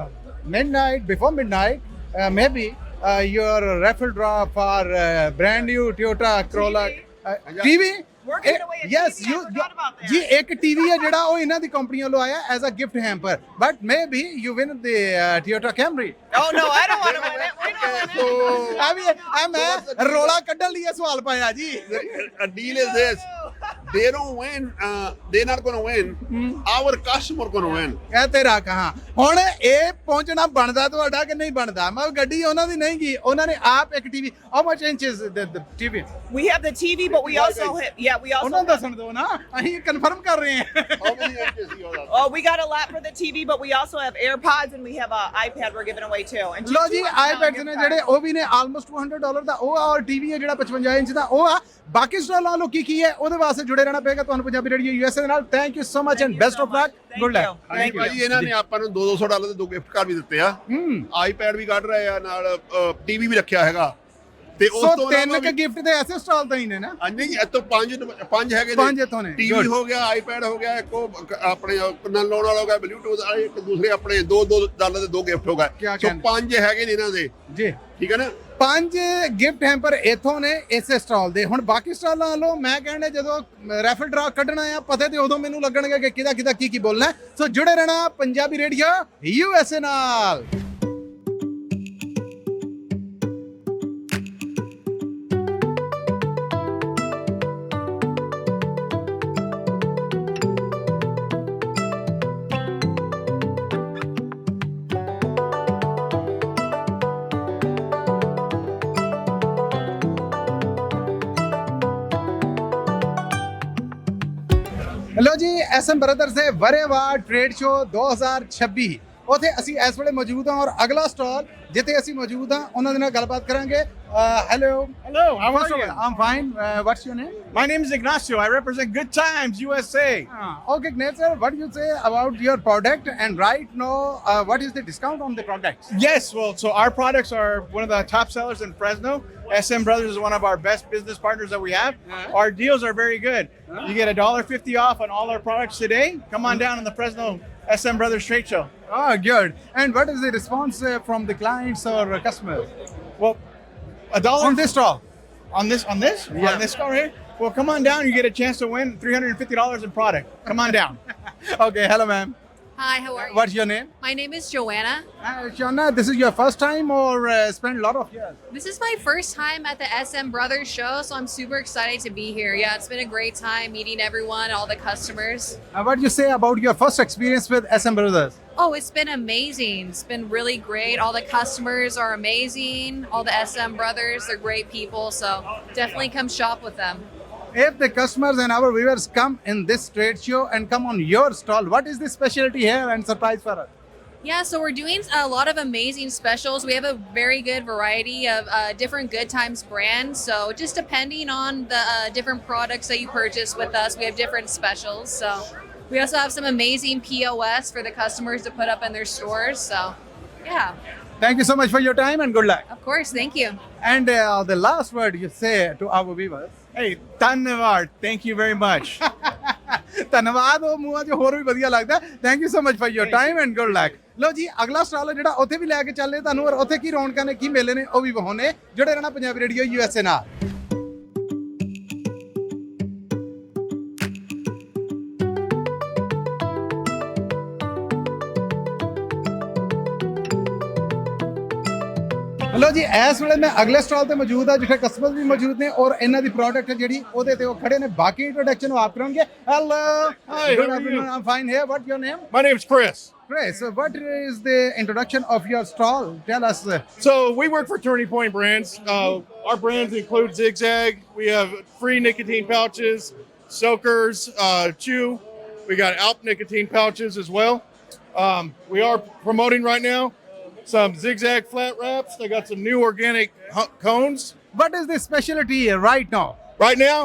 midnight, before midnight, maybe your raffle draw for brand new Toyota Corolla TV. We're giving away a yes, TV. I forgot about that. जी एक TV है ਜਿਹੜਾ ਉਹ ਇਹਨਾਂ ਦੀ company ਵੱਲੋਂ ਆਇਆ as a gift hamper, but maybe you win the Toyota Camry. Oh, no, I don't want to win it. We don't win it. ਮੈਂ ਰੋਲਾ ਕੱਢਣ ਲਈ ਇਹ ਸਵਾਲ ਪਾਇਆ ਜੀ. A deal is this: they don't win, they're not going to win. Our customer going to win. ਇਹ ਤੇਰਾ ਕਹਾ ਹੁਣ ਇਹ ਪਹੁੰਚਣਾ ਬਣਦਾ ਤੁਹਾਡਾ ਕਿ ਨਹੀਂ ਬਣਦਾ? ਮੈਂ ਗੱਡੀ ਉਹਨਾਂ ਦੀ ਨਹੀਂ ਗਈ, ਉਹਨਾਂ ਨੇ ਆਪ ਇੱਕ TV. How much inches the TV? We have the TV, but we also we also ਉਹਨਾਂ ਨੂੰ ਦੱਸਣ ਦਿਓ ਨਾ, ਅਸੀਂ ਕਨਫਰਮ ਕਰ ਰਹੇ ਹਾਂ. How many inches you got? Oh, we got a lot for the TV, but we also have AirPods and we have an iPad we're giving away too. And ਲੋ ਜੀ $200 iPads ਨੇ gift ਜਿਹੜੇ card. ਉਹ ਵੀ ਨੇ almost $200 ਦਾ ਉਹ ਆ, ਔਰ TV ਹੈ ਜਿਹੜਾ 55 ਇੰਚ ਦਾ ਉਹ ਆ. ਬਾਕੀ ਸਟਾਲਾਂ ਲੋਕੀ ਕੀ ਹੈ ਉਹਦੇ ਵਾਸਤੇ ਜੁੜੇ ਰਹਿਣਾ ਪਏਗਾ ਤੁਹਾਨੂੰ ਪੰਜਾਬੀ ਰੇਡੀਓ USA ਦੇ ਨਾਲ. Thank you so much and best of luck. Thank good you. Luck. Thank you. ਭਾਜੀ ਇਹਨਾਂ ਨੇ ਆਪਾਂ ਨੂੰ $200 ਦੇ ਦੋ ਗਿਫਟ ਕਾਰਡ ਵੀ ਦਿੱਤੇ ਆ. ਆਈਪੈਡ ਵੀ ਕੱਢ ਰਹੇ ਆ, ਨਾਲ ਟੀਵੀ ਵੀ ਰੱਖਿਆ ਹੈਗਾ, ਤੇ ਉਸ ਸੋ ਤੋਂ ਤਿੰਨ ਕੇ ਗਿਫਟ ਦੇ ਐਸੇ ਸਟਾਲ ਤਾਂ ਹੀ ਨੇ ਨਾ. ਨਹੀਂ, ਇਹ ਤੋਂ ਪੰਜ ਹੈਗੇ ਨੇ. ਪੰਜ ਇੱਥੋਂ ਨੇ. TV Good. ਹੋ ਗਿਆ, ਆਈਪੈਡ ਹੋ ਗਿਆ, ਇੱਕ ਉਹ ਆਪਣੇ ਨਾਲ ਲਾਉਣ ਵਾਲਾ ਹੋ ਗਿਆ, ਬਲੂਟੂਥ ਵਾਲੇ, ਇੱਕ ਦੂਸਰੇ ਆਪਣੇ $2 ਦੇ ਦੋ ਗਿਫਟ ਹੋ ਕਿਆ ਗਏ. ਸੋ ਕਹਿੰਦੇ? ਪੰਜ ਹੈਗੇ ਨੇ ਇਹਨਾਂ ਦੇ, ਜੀ ਠੀਕ ਹੈ ਨਾ. 5 ਗਿਫਟ ਹੈਂਪਰ ਇਥੋਂ ਨੇ ਇਸੇ ਸਟਾਲ ਦੇ. ਹੁਣ ਬਾਕੀ ਸਟਾਲਾਂ ਵੱਲੋਂ ਮੈਂ ਕਹਿੰਦਾ ਜਦੋਂ ਰੈਫਲ ਡਰਾ ਕੱਢਣਾ ਆ ਪਤੇ ਤੇ ਉਦੋਂ ਮੈਨੂੰ ਲੱਗਣਗੇ ਕਿ ਕਿਹਦਾ ਕੀ ਬੋਲਣਾ. ਸੋ ਜੁੜੇ ਰਹਿਣਾ ਪੰਜਾਬੀ ਰੇਡੀਓ USA ਨਾਲ. ਲੋ ਜੀ SM ਬ੍ਰਦਰਸ ਦੇ ਵਰੇਵਾਰ ਟ੍ਰੇਡ ਸ਼ੋ 2026 ਉਥੇ ਅਸੀਂ ਇਸ ਵੇਲੇ ਮੌਜੂਦ ਹਾਂ, ਔਰ ਅਗਲਾ ਸਟਾਲ ਜਿੱਥੇ ਅਸੀਂ ਮੌਜੂਦ ਹਾਂ ਉਹਨਾਂ ਦੇ ਨਾਲ ਗੱਲਬਾਤ ਕਰਾਂਗੇ. Hello, how are you? I'm fine. What's your name? My name is Ignacio. I represent Good Times USA. Okay, Ignacio, what do you say about your product? And right now, what is the discount on the products? Yes, well, so our products are one of the top sellers in Fresno. SM Brothers is one of our best business partners that we have. Our deals are very good. You get $1.50 off on all our products today. Come on down in the Fresno SM Brothers Trade Show. Oh, good. And what is the response from the clients or customers? Well, $1 On this stall? on this Yeah. on this store here. Well, come on down. You get a chance to win $350 in product. Come on down. Okay, hello ma'am. Hi, how are you? What's your name? My name is Joanna. Shana, this is your first time or spent a lot of years? This is my first time at the SM Brothers show, so I'm super excited to be here. Yeah, it's been a great time meeting everyone, all the customers. What do you say about your first experience with SM Brothers? Oh, it's been amazing. It's been really great. All the customers are amazing. All the SM Brothers, they're great people, so definitely come shop with them. If the customers and our viewers come in this trade show and come on your stall, what is the specialty here and surprise for us? Yeah, so we're doing a lot of amazing specials. We have a very good variety of different Good Times brands. So just depending on the different products that you purchase with us, we have different specials. So we also have some amazing POS for the customers to put up in their stores. So yeah, Thank you so much for your time and good luck. of course, thank you. And the last word you say to our viewers. Hey, Tanavad, thank you very much. ਧੰਨਵਾਦ, ਉਹ ਮੂੰਹਾਂ 'ਚ ਹੋਰ ਵੀ ਵਧੀਆ ਲੱਗਦਾ. Thank you so much for your time and good luck. ਲੋ ਜੀ ਅਗਲਾ ਸਟਾਲ ਜਿਹੜਾ ਉੱਥੇ ਵੀ ਲੈ ਕੇ ਚੱਲੇ ਤੁਹਾਨੂੰ, ਔਰ ਉੱਥੇ ਕੀ ਰੌਣਕਾਂ ਨੇ ਕੀ ਮੇਲੇ ਨੇ ਉਹ ਵੀ ਵਹਾਉਣੇ. ਜੁੜੇ ਰਹਿਣਾ ਪੰਜਾਬੀ ਰੇਡੀਓ USA ਨਾਲ. ਲੋ ਜੀ ਇਸ ਵੇਲੇ ਮੈਂ ਅਗਲੇ ਸਟਾਲ ਤੇ ਮੌਜੂਦ ਆ ਜਿੱਥੇ ਕਸਟਮਰ ਵੀ ਮੌਜੂਦ ਨੇ, ਔਰ ਇਹਨਾਂ ਦੀ ਪ੍ਰੋਡਕਟ ਜਿਹੜੀ ਉਹਦੇ ਤੇ ਉਹ ਖੜੇ ਨੇ. ਬਾਕੀ ਇੰਟਰੋਡਕਸ਼ਨ ਉਹ ਆਪ ਕਰਨਗੇ. Hello, Hi, how are you? I'm fine here. What's your name? My name's Chris. Great. So what is the introduction of your stall? Tell us. So we work for Turning Point Brands. Our brands include Zigzag. We have free nicotine pouches, soakers, chew. We got Alp nicotine pouches as well. We are promoting right now some Zigzag flat wraps. They got some new organic cones. What is the specialty right now? Right now,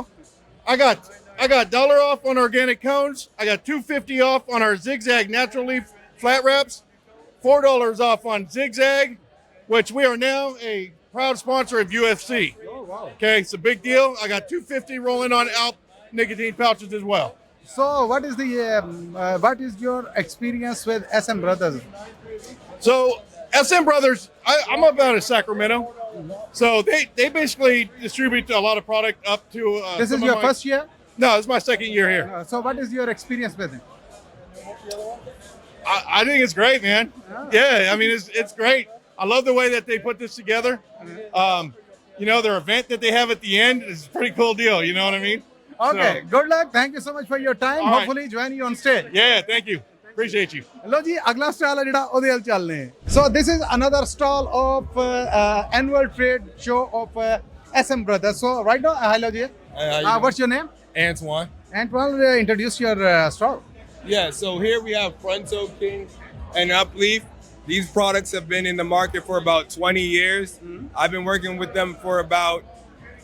I got $1 off on organic cones. I got $2.50 off on our Zigzag natural leaf flat wraps, $4 off on Zigzag, which we are now a proud sponsor of UFC. Oh, wow. Okay, it's a big deal. I got $250 rolling on Alp nicotine pouches as well. So what is your experience with SM Brothers? So SM Brothers, I'm up out of Sacramento. So they basically distribute a lot of product up to. This is your first year? No, it's my second year here. So what is your experience with it? I think it's great, man. Yeah, I mean it's great. I love the way that they put this together. You know, their event that they have at the end is a pretty cool deal. You know what I mean? Okay, good luck. Thank you so much for your time. All right. Hopefully join you on stage. Yeah, thank you. Appreciate you. Hello ji, agla stall है जिहड़ा ओदे हल चलने हैं. So this is another stall of annual trade show of SM Brothers. So right now, hello ji. What's your name? Antoine. Antoine, introduce your stall. Yeah, so here we have Fronto King and Upleaf. These products have been in the market for about 20 years. I've been working with them for about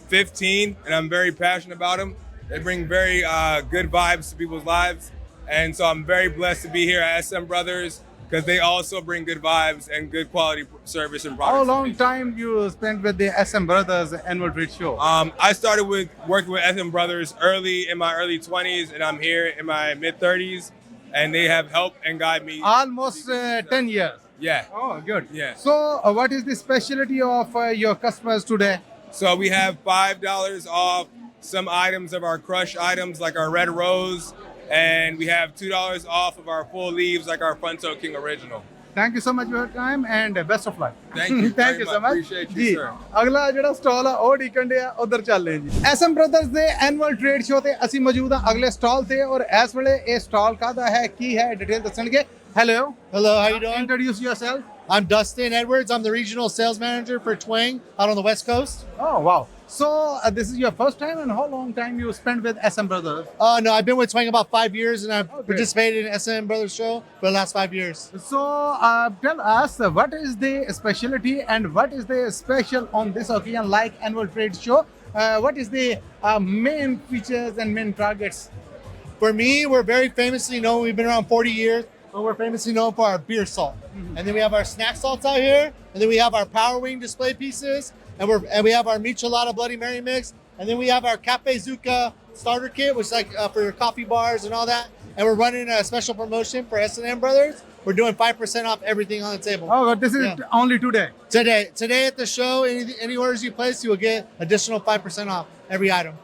15, and I'm very passionate about them. They bring very good vibes to people's lives. And so I'm very blessed to be here at SM Brothers because they also bring good vibes and good quality service and products. How long time you spent with the SM Brothers annual trade show? I started with working with SM Brothers in my early 20s, and I'm here in my mid 30s, and they have helped and guided me. Almost 10 years. Yeah. Oh, good. Yeah. So what is the specialty of your customers today? So we have $5 off some items of our crush items like our Red Rose, and we have $2 off of our full leaves like our Fronto King Original. Thank you so much for your time and best of luck. Thank you. Thank very you much. so much. Appreciate you, ji sir. अगला ਜਿਹੜਾ stall ਆ ਉਹ ਢੀਕਣ ਡਿਆ ਉਧਰ ਚੱਲਦੇ ਹਾਂ ਜੀ SM Brothers ਦੇ ਐਨੂਅਲ ਟ੍ਰੇਡ ਸ਼ੋ ਤੇ ਅਸੀਂ ਮੌਜੂਦ ਹਾਂ ਅਗਲੇ ਸਟਾਲ ਤੇ ਔਰ ਇਸ ਵੇਲੇ ਇਹ ਸਟਾਲ ਕਾਹਦਾ ਹੈ ਕੀ ਹੈ ਡਿਟੇਲ ਦੱਸਣਗੇ Hello. Hello, how you doing? Introduce yourself. I'm Dustin Edwards. I'm the regional sales manager for Twang out on the West Coast. Oh, wow. So this is your first time and how long time you spent with SM Brothers? No, I've been with Twang about 5 years and I've Okay. participated in SM Brothers show for the last 5 years. So tell us what is the specialty and what is the special on this occasion like annual trade show? What is the main features and main targets? For me, we're very famously known. We've been around 40 years, but we're famously known for our beer salt. And then we have our snack salts out here, and then we have our Power Wing display pieces, and we have our Michelada Bloody Mary mix, and then we have our Cafe Zucca starter kit, which is like for your coffee bars and all that. And we're running a special promotion for S&M Brothers. We're doing 5% off everything on the table. Oh, this is only today. Today at the show, any orders you place, you will get additional 5% off every item.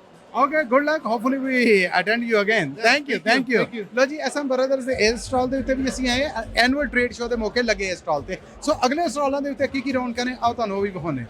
Okay, good luck. Hopefully we attend you again. Thank you. thank you. ਲੋ ਜੀ SM Brothers ਦੇ ਇਸ stall ਦੇ ਉੱਤੇ ਵੀ ਅਸੀਂ ਆਏ ਹਾਂ annual trade show ਦੇ ਮੌਕੇ ਲੱਗੇ ਇਸ ਸਟਾਲ ਤੇ ਸੋ ਅਗਲੇ ਸਟਾਲਾਂ ਦੇ ਉੱਤੇ ਕੀ ਰੌਣਕਾਂ ਨੇ ਆਓ ਤੁਹਾਨੂੰ ਉਹ ਵੀ ਵਿਖਾਉਂਦੇ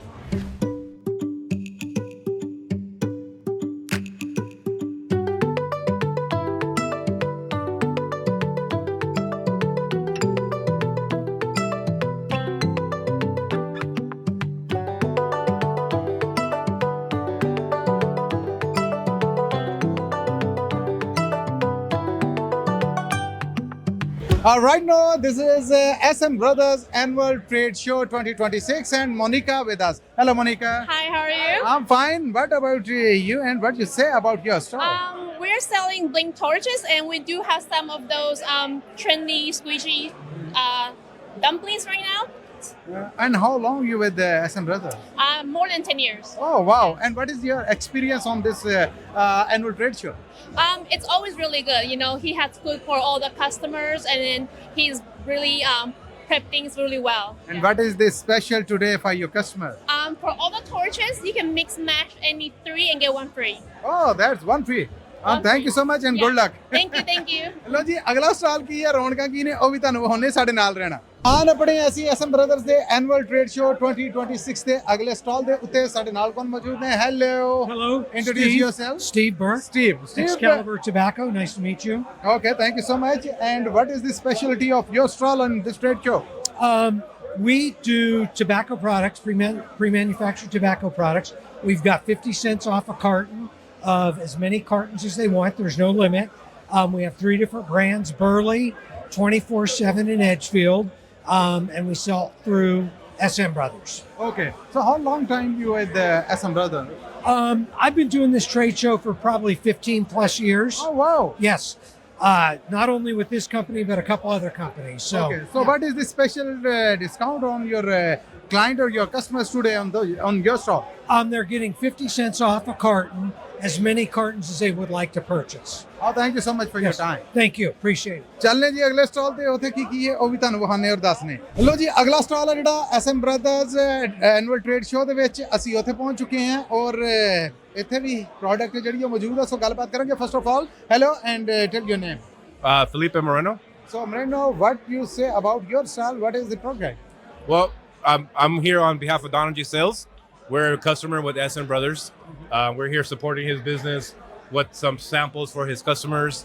Right now, this is SM Brothers Annual Trade Show 2026 and Monica with us. Hello, Monica. Hi, how are you? I'm fine. What about you and what you say about your stall? We're selling blink torches, and we do have some of those trendy, squishy dumplings right now. And how long you with SM Brothers? More than 10 years. Oh, wow. And what is your experience on this annual trade show? It's always really good. You know, he has food for all the customers, and then he's really prepped things really well. And what is this special today for your customers? For all the torches, you can mix match any 3 and get 1 free. Oh, that's one free. Thank you so much and good luck. Thank you. ਲੋ ਜੀ ਅਗਲਾ stall ਕੀ ਹੈ ਰੌਣਕਾਂ ਕੀ ਨੇ ਉਹ ਵੀ ਤੁਹਾਨੂੰ ਵਿਖਾਉਣੇ ਸਾਡੇ ਨਾਲ ਰਹਿਣਾ ਆਨ ਆਪਣੇ ਅਸੀਂ SM Brothers ਦੇ ਐਨੂਅਲ ਟ੍ਰੇਡ ਸ਼ੋ 2026 ਦੇ ਅਗਲੇ ਸਟਾਲ ਦੇ ਉੱਤੇ ਸਾਡੇ ਨਾਲ ਕੌਣ ਮੌਜੂਦ ਨੇ hello Hello. Introduce Steve. yourself. Steve Burke. Steve. Excalibur Tobacco. Nice to meet you. Okay, thank you so much. And what is the specialty of your stall on this trade show? We do tobacco products, pre-manufactured tobacco products. We've got 50 cents off a carton of as many cartons as they want. There's no limit. We have 3 different brands: Burley, 24/7, and Edgefield, and we sell through SM Brothers. Okay. So how long time you with SM Brothers? I've been doing this trade show for probably 15 plus years. Oh, wow. Yes. not only with this company, but a couple other companies. So, Okay. So what is the special discount on your client or your customers today on your stall? they're getting 50 cents off a carton, as many cartons as they would like to purchase. Oh, thank you so much for your time. Thank you. Appreciate it. ਚੱਲਨੇ ਜੀ ਅਗਲੇ stall ਤੇ ਉੱਥੇ ਕੀ ਹੈ ਉਹ ਵੀ ਤੁਹਾਨੂੰ ਵਹਾਨੇ ਔਰ ਦੱਸਨੇ। ਲੋ ਜੀ ਅਗਲਾ ਸਟਾਲ ਹੈ ਜਿਹੜਾ SM brothers annual trade show ਦੇ ਵਿੱਚ ਅਸੀਂ ਉੱਥੇ ਪਹੁੰਚ ਚੁੱਕੇ ਹਾਂ ਔਰ ਇੱਥੇ ਵੀ ਪ੍ਰੋਡਕਟ ਜਿਹੜੀ ਉਹ ਮੌਜੂਦ ਹੈ ਸੋ ਗੱਲਬਾਤ ਕਰਾਂਗੇ। First of all hello and tile your name. Felipe Moreno. So Moreno, what you say about your stall? What is the project? Well, I'm here on behalf of Donergy Sales. We're a customer with SM Brothers. We're here supporting his business with some samples for his customers.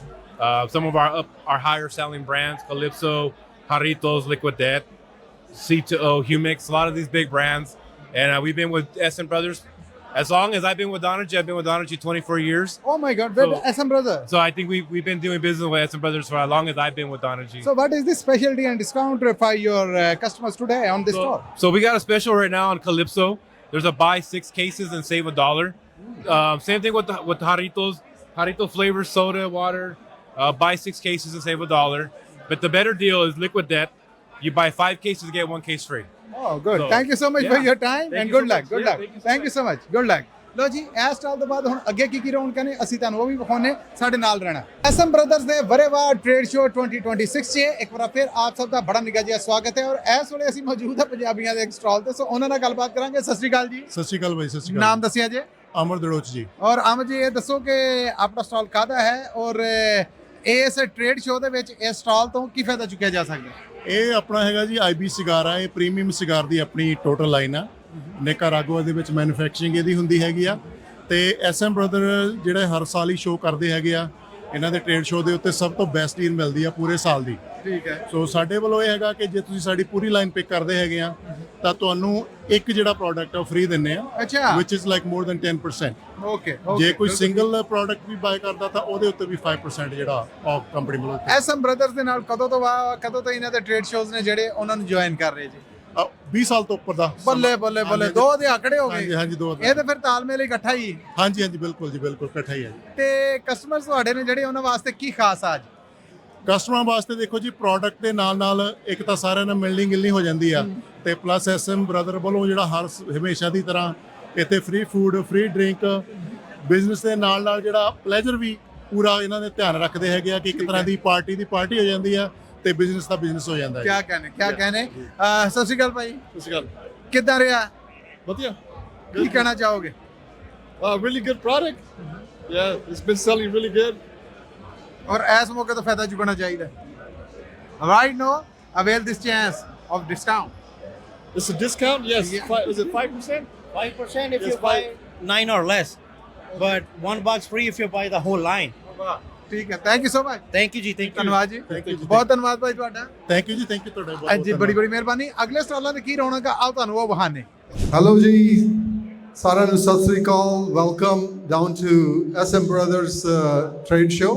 Some of our higher selling brands, Calypso, Jarritos, Liquid Death, C2O, Humix, a lot of these big brands. And we've been with SM Brothers. As long as I've been with Donergy, I've been with Donergy 24 years. Oh my God, with SM Brothers. So I think we've been doing business with SM Brothers for as long as I've been with Donergy. So what is the specialty and discount for your customers today on this store? So we got a special right now on Calypso. There's a buy 6 cases and save $1. Same thing with Jarritos. Jarrito flavor soda, water. Buy 6 cases and save $1. But the better deal is Liquid Death. You buy 5 cases, get 1 case free. Oh, good. So, thank you so much for your time and good luck. Good luck. Thank you so much. Good luck. ਲੋ ਜੀ ਇਸ stall ਤੋਂ ਬਾਅਦ ਹੁਣ ਅੱਗੇ ਕੀ ਰੌਣਕਾਂ ਨੇ ਅਸੀਂ ਤੁਹਾਨੂੰ ਉਹ ਵੀ ਵਿਖਾਉਣੇ ਸਾਡੇ ਨਾਲ ਰਹਿਣਾ। SM ਬ੍ਰਦਰਜ਼ ਦੇ ਵਰੇਵਾਰ ਟ੍ਰੇਡ ਸ਼ੋਅ 2026 'ਚ ਇੱਕ ਵਾਰ ਫਿਰ ਆਪ ਸਭ ਦਾ ਬੜਾ ਨਿੱਘਾ ਜਿਹਾ ਸਵਾਗਤ ਹੈ ਔਰ ਇਸ ਵੇਲੇ ਅਸੀਂ ਮੌਜੂਦ ਹਾਂ ਪੰਜਾਬੀਆਂ ਦੇ ਇੱਕ ਸਟਾਲ ਤੇ ਸੋ ਉਹਨਾਂ ਨਾਲ ਗੱਲਬਾਤ ਕਰਾਂਗੇ। ਸਤਿ ਸ਼੍ਰੀ ਅਕਾਲ ਜੀ। ਸਤਿ ਸ਼੍ਰੀ ਅਕਾਲ ਬਾਈ, ਸਤਿ ਸ਼੍ਰੀ ਅਕਾਲ। ਨਾਮ ਦੱਸਿਆ ਜੀ? ਅਮਰ ਦੜੋਚ ਜੀ। ਔਰ ਅਮਰ ਜੀ ਇਹ ਦੱਸੋ ਕਿ ਆਪਣਾ ਸਟਾਲ ਕਾਹਦਾ ਹੈ ਔਰ ਇਸ ਟ੍ਰੇਡ ਸ਼ੋਅ ਦੇ ਵਿੱਚ ਇਸ ਸਟਾਲ ਤੋਂ ਕੀ ਫਾਇਦਾ ਚੁੱਕਿਆ ਜਾ ਸਕਦਾ? ਇਹ ਆਪਣਾ ਹੈਗਾ ਜੀ IB ਸਿਗਾਰ ਆ। ਇਹ ਪ੍ਰੀਮੀਅਮ ਸਿਗਾਰ ਦੀ ਆਪਣੀ ਟੋਟਲ ਲਾਈਨ ਆ। ਨਿਕਾਰਾਗੁਆ ਦੇ ਵਿੱਚ ਮੈਨੂਫੈਕਚਰਿੰਗ ਇਹਦੀ ਹੁੰਦੀ ਹੈਗੀ ਆ ਤੇ SM ਬ੍ਰਦਰ ਜਿਹੜੇ ਹਰ ਸਾਲ ਹੀ ਸ਼ੋਅ ਕਰਦੇ ਹੈਗੇ ਆ। ਇਹਨਾਂ ਦੇ ਟ੍ਰੇਡ ਸ਼ੋਅ ਦੇ ਉੱਤੇ ਸਭ ਤੋਂ ਬੈਸਟ ਡੀਲ ਮਿਲਦੀ ਆ ਪੂਰੇ ਸਾਲ ਦੀ। ਠੀਕ ਹੈ। ਸੋ ਸਾਡੇ ਵੱਲੋਂ ਇਹ ਹੈਗਾ ਕਿ ਜੇ ਤੁਸੀਂ ਸਾਡੀ ਪੂਰੀ ਲਾਈਨ ਪਿਕ ਕਰਦੇ ਹੈਗੇ ਆ ਤਾਂ ਤੁਹਾਨੂੰ ਇੱਕ ਜਿਹੜਾ ਪ੍ਰੋਡਕਟ ਆ ਫ੍ਰੀ ਦਿੰਨੇ ਆ। ਅੱਛਾ। which is like more than 10%. Okay. ਜੇ ਕੋਈ ਸਿੰਗਲ ਪ੍ਰੋਡਕਟ ਵੀ ਬਾਏ ਕਰਦਾ ਤਾਂ ਉਹਦੇ ਉੱਤੇ ਵੀ 5% ਜਿਹੜਾ ਆਫ ਕੰਪਨੀ ਵੱਲੋਂ। SM ਬ੍ਰਦਰਜ਼ ਦੇ ਨਾਲ ਕਦੋਂ ਤੋਂ ਇਹਨਾਂ ਦੇ ਟ੍ਰੇਡ ਸ਼ੋਅਜ਼ ਨੇ ਜਿਹੜੇ ਉਹਨਾਂ ਨੂੰ ਜੁਆਇਨ ਕਰ ਰਹੇ ਜੀ? 20 ਸਾਲ ਤੋਂ ਉੱਪਰ ਦਾ। ਬੱਲੇ ਬੱਲੇ ਬੱਲੇ, ਦੋ ਦੇ ਆਕੜੇ ਹੋ ਗਏ। ਹਾਂਜੀ ਦੋ। ਇਹ ਤਾਂ ਫਿਰ ਤਾਲਮੇਲ ਇਕੱਠਾ ਹੀ। ਹਾਂਜੀ ਬਿਲਕੁਲ ਜੀ, ਬਿਲਕੁਲ ਇਕੱਠਾ ਹੀ ਹੈ ਜੀ। ਤੇ ਕਸਟਮਰਸ ਤੁਹਾਡੇ ਨੇ ਜਿਹੜੇ ਉਹਨਾਂ ਵਾਸਤੇ ਕੀ ਖਾਸ ਆ ਅੱਜ? ਕਸਟਮਰਾਂ ਵਾਸਤੇ ਦੇਖੋ ਜੀ, ਪ੍ਰੋਡਕਟ ਦੇ ਨਾਲ ਇੱਕ ਤਾਂ ਸਾਰਿਆਂ ਨਾਲ ਮਿਲਣੀ ਗਿਲਣੀ ਹੋ ਜਾਂਦੀ ਆ ਤੇ ਪਲੱਸ SM ਬ੍ਰਦਰ ਵੱਲੋਂ ਜਿਹੜਾ ਹਮੇਸ਼ਾ ਦੀ ਤਰ੍ਹਾਂ ਇੱਥੇ free food, free drink, business ਦੇ ਨਾਲ ਜਿਹੜਾ ਪਲੇਜਰ ਵੀ ਪੂਰਾ ਇਹਨਾਂ ਦੇ ਧਿਆਨ ਰੱਖਦੇ ਹੈਗੇ ਆ ਕਿ ਇੱਕ ਤਰ੍ਹਾਂ ਦੀ ਪਾਰਟੀ ਹੋ ਜਾਂਦੀ ਆ ਤੇ ਬਿਜ਼ਨਸ ਦਾ ਬਿਜ਼ਨਸ ਹੋ ਜਾਂਦਾ ਹੈ। ਕੀ कहने ਸਤਿ ਸ਼੍ਰੀ ਅਕਾਲ ਭਾਈ। ਸਤਿ ਸ਼੍ਰੀ ਅਕਾਲ। ਕਿੱਦਾਂ ਰਿਹਾ? ਵਧੀਆ। ਕੀ ਕਹਿਣਾ ਚਾਹੋਗੇ? Really good product. Yeah, it's been selling really good. ਔਰ ਇਸ ਮੌਕੇ ਤੋਂ ਫਾਇਦਾ ਚੁੱਕਣਾ ਚਾਹੀਦਾ। Right now, avail this chance of discount. It's a discount? Yes. Yeah. Is it 5%? 5% if you buy 9 or less, but $1 free if you buy the whole line. ਠੀਕ ਹੈ। Thank you so much. Thank you ਜੀ, thank you. ਧੰਨਵਾਦ ਜੀ। Thank you ਜੀ। ਬਹੁਤ ਧੰਨਵਾਦ ਭਾਈ ਤੁਹਾਡਾ। Thank you ਜੀ, ਥੈਂਕ ਯੂ ਤੁਹਾਡਾ। ਜੀ ਬੜੀ ਮਿਹਰਬਾਨੀ। ਅਗਲੇ ਸਟਾਲਾਂ ਤੇ ਕੀ ਰੌਣਕ ਆ ਆਓ ਤੁਹਾਨੂੰ ਉਹ ਵਹਾਨੇ। Hello ਜੀ, ਸਾਰਿਆਂ ਨੂੰ ਸਤਿ ਸ੍ਰੀ ਅਕਾਲ। Welcome down to SM Brothers trade show.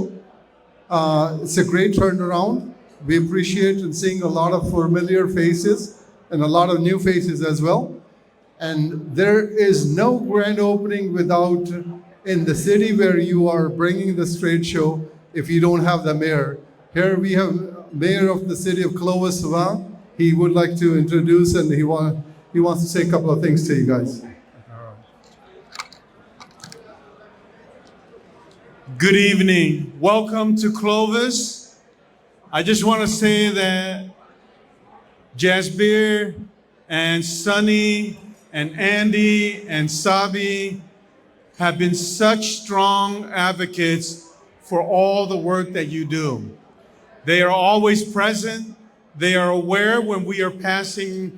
It's a great turnaround. We appreciate seeing a lot of familiar faces and a lot of new faces as well. And there is no grand opening without, in the city where you are bringing this trade show, if you don't have the mayor. Here we have mayor of the city of Clovis. He would like to introduce and he wants to say a couple of things to you guys. Good evening. Welcome to Clovis. I just want to say that Jasbir and Sunny and Andy and Sabi have been such strong advocates for all the work that you do. They are always present. They are aware when we are passing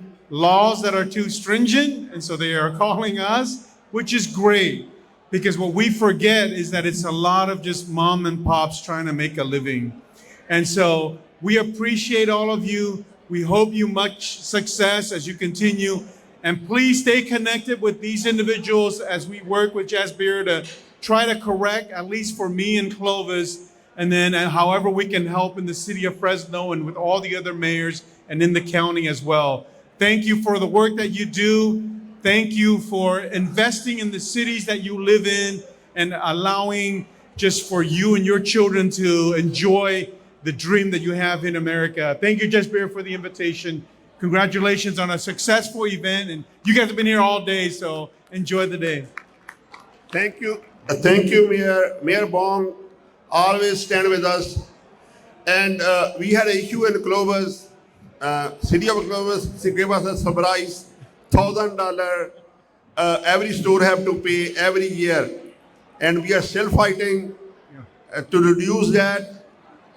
laws that are too stringent, and so they are calling us, which is great. Because what we forget is that it's a lot of just mom and pops trying to make a living. And so we appreciate all of you. We hope you much success as you continue. And please stay connected with these individuals as we work with Jasbir to try to correct, at least for me and Clovis, and then however we can help in the city of Fresno and with all the other mayors and in the county as well. Thank you for the work that you do. Thank you for investing in the cities that you live in and allowing just for you and your children to enjoy the dream that you have in America. Thank you, Just Beer, for the invitation. Congratulations on a successful event. And you guys have been here all day, so enjoy the day. Thank you. Thank you, Mayor. Mayor Bong always stand with us. And we had an issue in Clovis. City of Clovis gave us a surprise, $1,000 every store have to pay every year. And we are still fighting to reduce that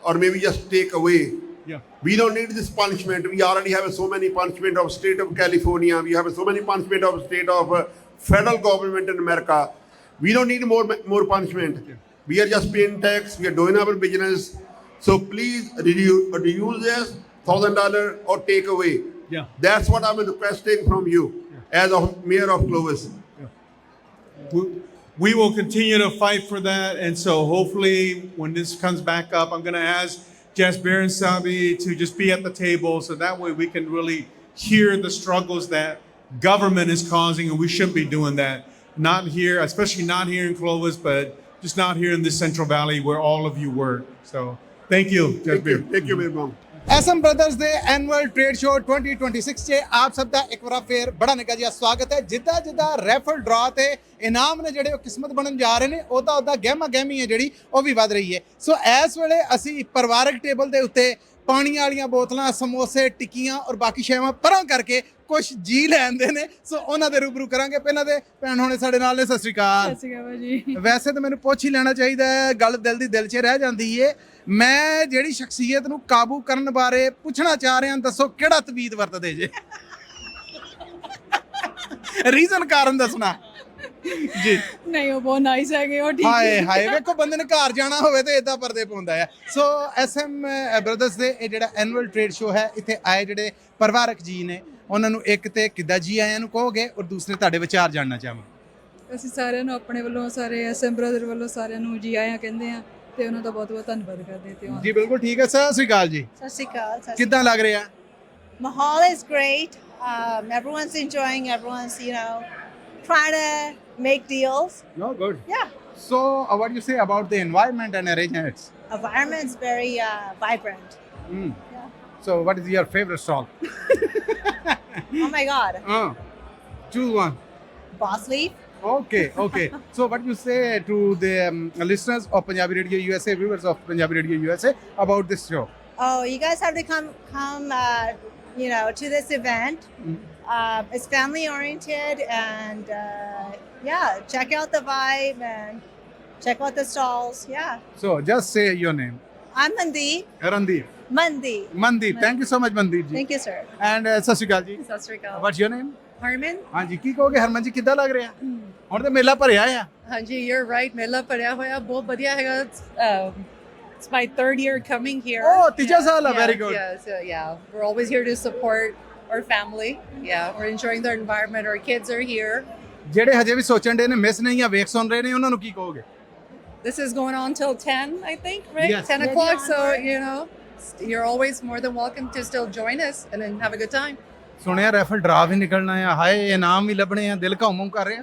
or maybe just take away. Yeah. We don't need this punishment. We already have so many punishment of state of California. We have so many punishment of state of federal government in America. We don't need more punishment. Yeah. We are just paying tax. We are doing our business. So please reduce this $1,000 or take away. Yeah. That's what I'm requesting from you as a mayor of Clovis. We will continue to fight for that. And so hopefully when this comes back up, I'm going to ask Jess Bear and Sabi to just be at the table so that way we can really hear the struggles that government is causing, and we shouldn't be doing that. Not here, especially not here in Clovis, but just not here in the Central Valley where all of you work. So thank you, Jess Bear. Thank you, Mayor Bong. SM brothers ਦੇ annual trade show 2026 'ਚ ਆਪ ਸਭ ਦਾ ਇੱਕ ਵਾਰ ਫੇਰ ਬੜਾ ਨਿੱਘਾ ਜਿਹਾ ਸਵਾਗਤ ਹੈ। ਜਿੱਦਾਂ ਜਿੱਦਾਂ ਰੈਫਲ ਡਰਾ ਤੇ ਇਨਾਮ ਨੇ ਜਿਹੜੇ ਉਹ ਕਿਸਮਤ ਬਣਨ ਜਾ ਰਹੇ ਨੇ, ਉਹਦਾ ਗਹਿਮਾ ਗਹਿਮੀ ਹੈ ਜਿਹੜੀ ਉਹ ਵੀ ਵੱਧ ਰਹੀ ਹੈ। ਸੋ ਇਸ ਵੇਲੇ ਅਸੀਂ ਪਰਿਵਾਰਕ ਟੇਬਲ ਦੇ ਉੱਤੇ ਪਾਣੀ ਵਾਲੀਆਂ ਬੋਤਲਾਂ, ਸਮੋਸੇ, ਟਿੱਕੀਆਂ ਔਰ ਬਾਕੀ ਸ਼ੈਵਾਂ ਪਰਾਂ ਕਰਕੇ ਕੁਝ ਜੀ ਲੈਂਦੇ ਨੇ। ਸੋ ਉਹਨਾਂ ਦੇ ਰੂਬਰੂ ਕਰਾਂਗੇ। ਪਹਿਲਾਂ ਦੇ ਭੈਣ ਹੋਣੇ ਸਾਡੇ ਨਾਲ ਨੇ। ਸਤਿ ਸ਼੍ਰੀ ਅਕਾਲ। ਸਤਿ ਸ਼੍ਰੀ ਅਕਾਲ ਜੀ। ਵੈਸੇ ਤਾਂ ਮੈਨੂੰ ਪੁੱਛ ਹੀ ਲੈਣਾ ਚਾਹੀਦਾ ਹੈ, ਗੱਲ ਦਿਲ ਦੀ ਦਿਲ 'ਚ ਰਹਿ ਜਾਂਦੀ ਏ। ਮੈਂ ਜਿਹੜੀ ਸ਼ਖਸੀਅਤ ਨੂੰ ਕਾਬੂ ਕਰਨ ਬਾਰੇ ਪੁੱਛਣਾ ਚਾਹ ਰਿਹਾ, ਦੱਸੋ ਕਿਹੜਾ ਤਵੀਤ ਵਰਤਦੇ ਜੇ? ਰੀਜ਼ਨ ਕਾਰਨ ਦੱਸਣਾ ਜੀ। ਨਹੀਂ, ਉਹ ਬਹੁਤ ਨਾਈਸ ਹੈਗੇ, ਉਹ ਠੀਕ ਹਾਏ ਹਾਏ, ਵੇਖੋ ਬੰਦੇ ਨੇ ਘਰ ਜਾਣਾ ਹੋਵੇ ਤੇ ਇਦਾਂ ਪਰਦੇ ਪਾਉਂਦਾ ਹੈ। ਸੋ SM ਬ੍ਰਦਰਸ ਦੇ ਇਹ ਜਿਹੜਾ ਐਨੂਅਲ ਟ੍ਰੇਡ ਸ਼ੋ ਹੈ, ਇੱਥੇ ਆਏ ਜਿਹੜੇ ਪਰਿਵਾਰਕ ਜੀ ਨੇ, ਉਹਨਾਂ ਨੂੰ ਇੱਕ ਤੇ ਕਿੱਦਾਂ ਜੀ ਆਇਆਂ ਨੂੰ ਕਹੋਗੇ ਔਰ ਦੂਸਰੇ ਤੁਹਾਡੇ ਵਿਚਾਰ ਜਾਣਨਾ ਚਾਹਾਂਗੇ। ਅਸੀਂ ਸਾਰਿਆਂ ਨੂੰ ਆਪਣੇ ਵੱਲੋਂ, ਸਾਰੇ SM ਬ੍ਰਦਰ ਵੱਲੋਂ ਸਾਰਿਆਂ ਨੂੰ ਜੀ ਆਇਆਂ ਕਹਿੰਦੇ ਆ ਤੇ ਉਹਨਾਂ ਦਾ ਬਹੁਤ ਬਹੁਤ ਧੰਨਵਾਦ ਕਰਦੇ ਤੇ ਜੀ। ਬਿਲਕੁਲ ਠੀਕ ਹੈ। ਸਤਿ ਸ਼੍ਰੀ ਅਕਾਲ ਜੀ। ਸਤਿ ਸ਼੍ਰੀ ਅਕਾਲ। ਕਿੱਦਾਂ ਲੱਗ ਰਿਹਾ? Mahal is great. Everyone's enjoying. Everyone's, trying to make deals. No, good. Yeah. So, what do you say about the environment and arrangements? Environment's very vibrant. Yeah. So, what is your favorite stall? Oh my God. Choose one. Boss Leaf. Okay. So, what do you say to the listeners of Punjabi Radio USA, viewers of Punjabi Radio USA about this show? Oh, you guys have to come, to this event. It's family oriented, and check out the vibe and check out the stalls. Yeah. So, just say your name. I'm Mandeep. Randeep. Mandeep. Thank you so much, Mandeep ji. Thank you, sir. And ਸਤਿ ਸ਼੍ਰੀ ਅਕਾਲ ਜੀ। ਸਤਿ ਸ਼੍ਰੀ ਅਕਾਲ। What's your name? ਹਰਮਨ। ਹਾਂਜੀ, ਕੀ ਕਹੋਗੇ ਹਰਮਨ ਜੀ, ਕਿੱਦਾਂ ਲੱਗ ਰਿਹਾ? ਹੁਣ ਤਾਂ ਮੇਲਾ ਭਰਿਆ ਆ। ਹਾਂਜੀ, you're right, ਮੇਲਾ ਭਰਿਆ ਹੋਇਆ, ਬਹੁਤ ਵਧੀਆ ਹੈਗਾ। It's my third year coming here. Oh, ਤੀਜਾ ਸਾਲ ਆ। Very good. We're always here to support our family. We're enjoying the environment. Our kids are here. ਜਿਹੜੇ ਹਜੇ ਵੀ ਸੋਚਣ ਦੇ ਨੇ, ਮਿਸ ਨਹੀਂ ਆ, ਵੇਖ ਸੁਣ ਰਹੇ ਨੇ, ਉਹਨਾਂ ਨੂੰ ਕੀ ਕਹੋਗੇ? This is going on till 10, I think, right? Yes. 10 o'clock. So, you're always more than welcome to still join us and then have a good time. ਸੁਣਿਆ ਰੈਫਲ ਡਰਾ ਵੀ ਨਿਕਲਣਾ ਆ, ਹਾਏ ਇਨਾਮ ਵੀ ਲੱਭਣੇ ਆ, ਦਿਲ ਘਾਉ ਕਰ ਰਿਹਾ।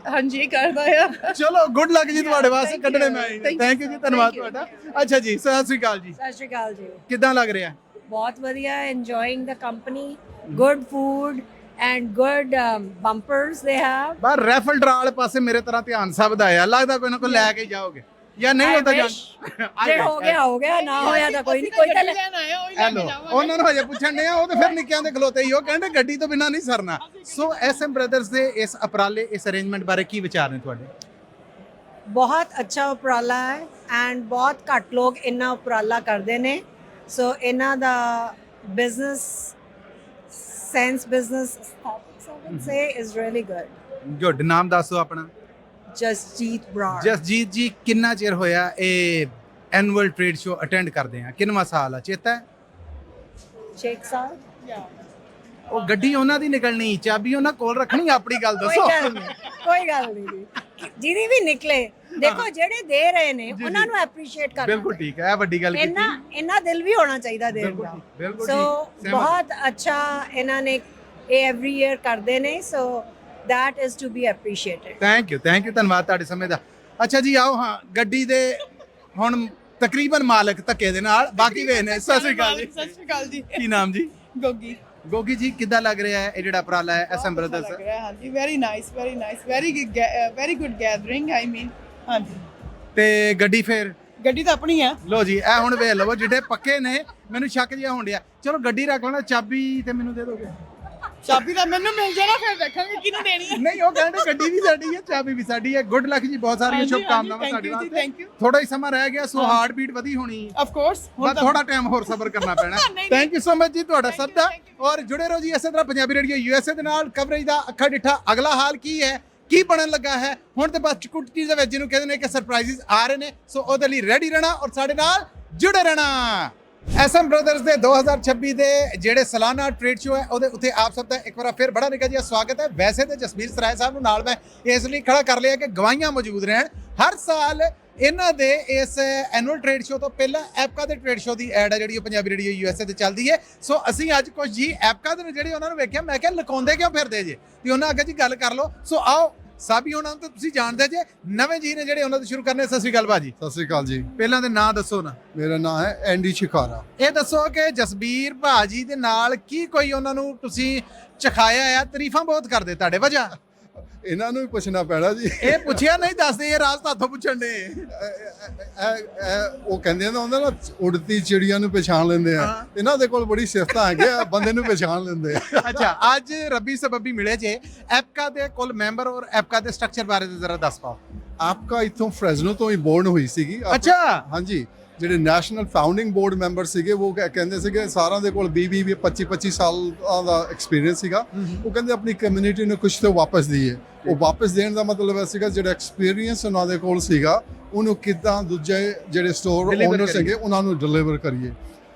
ਹਾਂਜੀ, ਕਰਦਾ ਆ। ਚਲੋ, ਗੁੱਡ ਲੱਕ ਜੀ ਤੁਹਾਡੇ ਵਾਸਤੇ ਕੱਢਣੇ ਮੈਂ। ਥੈਂਕ ਯੂ ਜੀ, ਧੰਨਵਾਦ ਤੁਹਾਡਾ। ਅੱਛਾ ਜੀ, ਸਤਿ ਸ਼੍ਰੀ ਅਕਾਲ ਜੀ। ਸਤਿ ਸ਼੍ਰੀ ਅਕਾਲ ਜੀ। ਕਿੱਦਾਂ ਲੱਗ ਰਿਹਾ? ਬਹੁਤ ਵਧੀਆ। Enjoying the company, good food and good bumpers they have. ਬਾਹਰ ਰੈਫਲ ਡਰਾ ਵਾਲੇ ਪਾਸੇ ਮੇਰੇ ਤਰ੍ਹਾਂ ਧਿਆਨ ਸਭ ਦਾ ਆ, ਲੱਗਦਾ ਕੋਈ ਨਾ ਕੋਈ ਲੈ ਕੇ ਜਾਓਗੇ ਜਾਂ ਨਹੀਂ ਹੁੰਦਾ ਜਾਣ। ਜੇ ਹੋ ਗਿਆ, ਨਾ ਹੋਇਆ ਤਾਂ ਕੋਈ ਨਹੀਂ, ਕੋਈ ਤਾਂ ਲੈਣ ਆਇਆ, ਉਹ ਹੀ ਲੈ ਕੇ ਜਾਵਾਂਗੇ। ਉਹਨਾਂ ਨੂੰ ਹਜੇ ਪੁੱਛਣ ਡਏ ਆ, ਉਹ ਤਾਂ ਫਿਰ ਨਿੱਕਿਆਂ ਦੇ ਖਲੋਤੇ ਹੀ, ਉਹ ਕਹਿੰਦੇ ਗੱਡੀ ਤੋਂ ਬਿਨਾਂ ਨਹੀਂ ਸਰਨਾ। ਸੋ SM ਬ੍ਰਦਰਸ ਦੇ ਇਸ ਉਪਰਾਲੇ, ਇਸ ਅਰੇਂਜਮੈਂਟ ਬਾਰੇ ਕੀ ਵਿਚਾਰ ਨੇ ਤੁਹਾਡੇ? ਬਹੁਤ ਅੱਛਾ ਉਪਰਾਲਾ ਹੈ ਐਂਡ ਬਹੁਤ ਘੱਟ ਲੋਕ ਇੰਨਾ ਉਪਰਾਲਾ ਕਰਦੇ ਨੇ। ਸੋ ਇਹਨਾਂ ਦਾ ਬਿਜ਼ਨਸ ਸੈਂਸ, ਬਿਜ਼ਨਸ ਸੇ ਇਜ਼ ਰੀਅਲੀ ਗੁੱਡ। ਨਾਮ ਦੱਸੋ ਆਪਣਾ। ਜਸਜੀਤ ਬਰਾੜ। ਜਸਜੀਤ ਜੀ, ਕਿੰਨਾ ਚਿਰ ਹੋਇਆ ਇਹ ਐਨੂਅਲ ਟ੍ਰੇਡ ਸ਼ੋ ਅਟੈਂਡ ਕਰਦੇ ਆ? ਕਿੰਨਵਾਂ ਸਾਲ ਆ, ਚੇਤਾ ਹੈ? 6 ਸਾਲ। ਉਹ ਗੱਡੀ ਉਹਨਾਂ ਦੀ ਨਿਕਲਣੀ, ਚਾਬੀ ਉਹਨਾਂ ਕੋਲ ਰੱਖਣੀ, ਆਪਣੀ ਗੱਲ ਦੱਸੋ। ਕੋਈ ਗੱਲ ਨਹੀਂ ਜਿਹਦੀ ਵੀ ਨਿਕਲੇ। ਦੇਖੋ, ਜਿਹੜੇ ਦੇ ਰਹੇ ਨੇ ਉਹਨਾਂ ਨੂੰ ਐਪਰੀਸ਼ੀਏਟ ਕਰਨਾ। ਬਿਲਕੁਲ ਠੀਕ ਹੈ, ਵੱਡੀ ਗੱਲ ਕੀਤੀ। ਇੰਨਾ ਦਿਲ ਵੀ ਹੋਣਾ ਚਾਹੀਦਾ ਦੇਣ ਦਾ। ਬਿਲਕੁਲ। ਸੋ ਬਹੁਤ ਅੱਛਾ ਇਹਨਾਂ ਨੇ ਇਹ ਐਵਰੀ ਈਅਰ ਕਰਦੇ ਨੇ। ਸੋ that is to be appreciated. Thank you ਧੰਨਵਾਦ ਤੁਹਾਡੇ ਸਮੇਂ ਦਾ। ਅੱਛਾ ਜੀ ਆਓ ਹਾਂ ਗੱਡੀ ਦੇ ਹੁਣ ਤਕਰੀਬਨ ਮਾਲਕ ਧੱਕੇ ਦੇ ਨਾਲ ਬਾਕੀ ਵੇਖਨੇ। ਸਤਿ ਸ਼੍ਰੀ ਅਕਾਲ ਜੀ। ਸਤਿ ਸ਼੍ਰੀ ਅਕਾਲ ਜੀ। ਕੀ ਨਾਮ ਜੀ? ਗੋਗੀ। ਗੋਗੀ ਜੀ ਕਿੱਦਾਂ ਲੱਗ ਰਿਹਾ ਹੈ ਇਹ ਜਿਹੜਾ ਉਪਰਾਲਾ ਹੈ SM ਬ੍ਰਦਰਸ? ਲੱਗ ਰਿਹਾ ਹਾਂਜੀ very nice very good gathering I mean ਹਾਂਜੀ। ਤੇ ਗੱਡੀ ਫੇਰ ਗੱਡੀ ਤਾਂ ਆਪਣੀ ਆ। ਲੋ ਜੀ ਇਹ ਹੁਣ ਵੇਖ ਲਵੋ ਜਿਹੜੇ ਪੱਕੇ ਨੇ ਮੈਨੂੰ ਸ਼ੱਕ ਜਿਹਾ ਹੋਣ ਡਿਆ। ਚਲੋ ਗੱਡੀ ਰੱਖ ਲੈਣਾ ਚਾਬੀ ਤੇ ਮੈਨੂੰ ਦੇ ਦੋਗੇ? ਚਾਬੀ ਤਾਂ ਮੈਨੂੰ ਮਿਲ ਜਾਣਾ ਫਿਰ ਦੇਖਾਂਗੇ ਕਿਹਨੂੰ ਦੇਣੀ ਹੈ। ਨਹੀਂ ਉਹ ਕਹਿੰਦੇ ਗੱਡੀ ਵੀ ਸਾਡੀ ਹੈ ਚਾਬੀ ਵੀ ਸਾਡੀ ਹੈ। ਗੁੱਡ ਲੱਕ ਜੀ ਬਹੁਤ ਸਾਰੀਆਂ ਸ਼ੁਭਕਾਮਨਾਵਾਂ ਤੁਹਾਡੇ ਵਾਸਤੇ। Thank you. ਥੋੜਾ ਹੀ ਸਮਾਂ ਰਹਿ ਗਿਆ ਸੋ ਹਾਰਟ ਬੀਟ ਵਧੀ ਹੋਣੀ ਆਫ ਕੋਰਸ ਬਸ ਥੋੜਾ ਟਾਈਮ ਹੋਰ ਸਬਰ ਕਰਨਾ ਪੈਣਾ। ਥੈਂਕ ਯੂ ਸੋ ਮਚ ਜੀ ਤੁਹਾਡਾ ਸਭ ਦਾ ਔਰ ਜੁੜੇ ਰਹੋ ਜੀ ਇਸੇ ਤਰ੍ਹਾਂ ਪੰਜਾਬੀ ਰੇਡੀਓ USA ਦੇ ਨਾਲ ਕਵਰੇਜ ਦਾ ਅੱਖਾਂ ਡਿੱਠਾ ਅਗਲਾ ਹਾਲ ਕੀ ਹੈ ਕੀ ਬਣਨ ਲੱਗਾ ਹੈ ਹੁਣ ਤੇ ਬਸ ਚੁਟਕੀ ਦੇ ਵਿੱਚ ਜਿਹਨੂੰ ਕਹਿੰਦੇ ਨੇ ਕਿ ਸਰਪ੍ਰਾਈਜ਼ਸ ਆ ਰਹੇ ਨੇ ਸੋ ਉਹਦੇ ਲਈ ਰੈਡੀ ਰਹਿਣਾ ਔਰ ਸਾਡੇ ਨਾਲ ਜੁੜੇ ਰਹਿਣਾ। SM ਬ੍ਰਦਰਸ ਦੇ 2026 ਦੇ ਜਿਹੜੇ ਸਾਲਾਨਾ ਟ੍ਰੇਡ ਸ਼ੋ ਹੈ ਉਹਦੇ ਉੱਤੇ ਆਪ ਸਭ ਦਾ ਇੱਕ ਵਾਰ ਫਿਰ ਬੜਾ ਨਿੱਘਾ ਜਿਹਾ ਸਵਾਗਤ ਹੈ। ਵੈਸੇ ਤੇ ਜਸਬੀਰ ਸਰਾਏ ਸਾਹਿਬ ਨੂੰ ਨਾਲ ਮੈਂ ਇਸ ਲਈ ਖੜਾ ਕਰ ਲਿਆ ਕਿ ਗਵਾਹੀਆਂ ਮੌਜੂਦ ਰਹਿਣ। ਹਰ ਸਾਲ ਇਹਨਾਂ ਦੇ ਇਸ ਐਨੂਅਲ ਟ੍ਰੇਡ ਸ਼ੋ ਤੋਂ ਪਹਿਲਾਂ ਐਪਕਾ ਦੇ ਟ੍ਰੇਡ ਸ਼ੋ ਦੀ ਐਡ ਹੈ ਜਿਹੜੀ ਉਹ ਪੰਜਾਬੀ ਰੇਡੀਓ USA ਤੇ ਚੱਲਦੀ ਹੈ। ਸੋ ਅਸੀਂ ਅੱਜ ਕੁਝ ਜੀ ਐਪਕਾ ਦੇ ਜਿਹੜੇ ਉਹਨਾਂ ਨੂੰ ਵੇਖਿਆ ਮੈਂ ਕਿਹਾ ਲੁਕਾਉਂਦੇ ਕਿਉਂ ਫਿਰਦੇ ਜੇ ਤੇ ਉਹਨਾਂ ਅੱਗੇ ਜੀ ਗੱਲ ਕਰ ਲਓ। ਸੋ ਆਓ ਸਾਬੀ ਉਹਨਾਂ ਨੂੰ ਤਾਂ ਤੁਸੀਂ ਜਾਣਦੇ ਜੇ ਨਵੇਂ ਜੀ ਨੇ ਜਿਹੜੇ ਉਹਨਾਂ ਤੋਂ ਸ਼ੁਰੂ ਕਰਨੇ। ਸਤਿ ਸ਼੍ਰੀ ਅਕਾਲ ਭਾਜੀ। ਸਤਿ ਸ੍ਰੀ ਅਕਾਲ ਜੀ। ਪਹਿਲਾਂ ਦੇ ਨਾਂ ਦੱਸੋ ਨਾ। ਮੇਰਾ ਨਾਮ ਹੈ ਐਂਡੀ ਸ਼ਿਕਾਰਾ। ਇਹ ਦੱਸੋ ਕਿ ਜਸਬੀਰ ਭਾਜੀ ਦੇ ਨਾਲ ਕੀ ਕੋਈ ਉਹਨਾਂ ਨੂੰ ਤੁਸੀਂ ਚਖਾਇਆ ਆ? ਤਾਰੀਫਾਂ ਬਹੁਤ ਕਰਦੇ ਤੁਹਾਡੇ ਵਜ੍ਹਾ। ਇਹਨਾਂ ਨੂੰ ਵੀ ਪੁੱਛਣਾ ਪੈਣਾ ਜੀ। ਇਹ ਪੁੱਛਿਆ ਨਹੀਂ ਦੱਸਦੇ ਇਹ ਰਾਜ ਤੁਹਾਥੋਂ ਪੁੱਛਣ ਦੇ। ਉਹ ਕਹਿੰਦੇ ਨੇ ਉਹਨਾਂ ਨਾ ਉੜਤੀ ਚਿੜੀਆਂ ਨੂੰ ਪਛਾਣ ਲੈਂਦੇ ਆ। ਇਹਨਾਂ ਦੇ ਕੋਲ ਬੜੀ ਸਿਫਤਾਂ ਹੈਗੀਆਂ ਬੰਦੇ ਨੂੰ ਪਛਾਣ ਲੈਂਦੇ ਆ। ਅੱਛਾ ਅੱਜ ਰੱਬੀ ਸਬੱਬੀ ਮਿਲੇ ਜੇ ਐਪਕਾ ਦੇ ਕੁੱਲ ਮੈਂਬਰ ਔਰ ਐਪਕਾ ਦੇ ਸਟਰਕਚਰ ਬਾਰੇ ਜ਼ਰਾ ਦੱਸ ਪਾਓ। ਐਪਕਾ ਇੱਥੋਂ ਫ੍ਰੈਜ਼ਨੋ ਤੋਂ ਹੀ ਬੋਰਨ ਹੋਈ ਸੀਗੀ। ਅੱਛਾ ਹਾਂਜੀ ਜਿਹੜੇ ਨੈਸ਼ਨਲ ਫਾਊਂਡਿੰਗ ਬੋਰਡ ਮੈਂਬਰ ਸੀਗੇ ਉਹ ਕਹਿੰਦੇ ਸੀਗੇ ਸਾਰਿਆਂ ਦੇ ਕੋਲ 20-25 ਸਾਲ ਦਾ ਐਕਸਪੀਰੀਅੰਸ ਸੀਗਾ। ਉਹ ਕਹਿੰਦੇ ਆਪਣੀ ਕਮਿਊਨਿਟੀ ਨੂੰ ਕੁਝ ਤਾਂ ਵਾਪਸ ਦਈਏ। ਉਹ ਵਾਪਸ ਦੇਣ ਦਾ ਮਤਲਬ ਇਹ ਸੀਗਾ ਜਿਹੜਾ ਐਕਸਪੀਰੀਅੰਸ ਉਹਨਾਂ ਦੇ ਕੋਲ ਸੀਗਾ ਉਹਨੂੰ ਕਿੱਦਾਂ ਦੂਜੇ ਜਿਹੜੇ ਸਟੋਰ ਓਨਰ ਸੀਗੇ ਉਹਨਾਂ ਨੂੰ ਡਿਲੀਵਰ ਕਰੀਏ।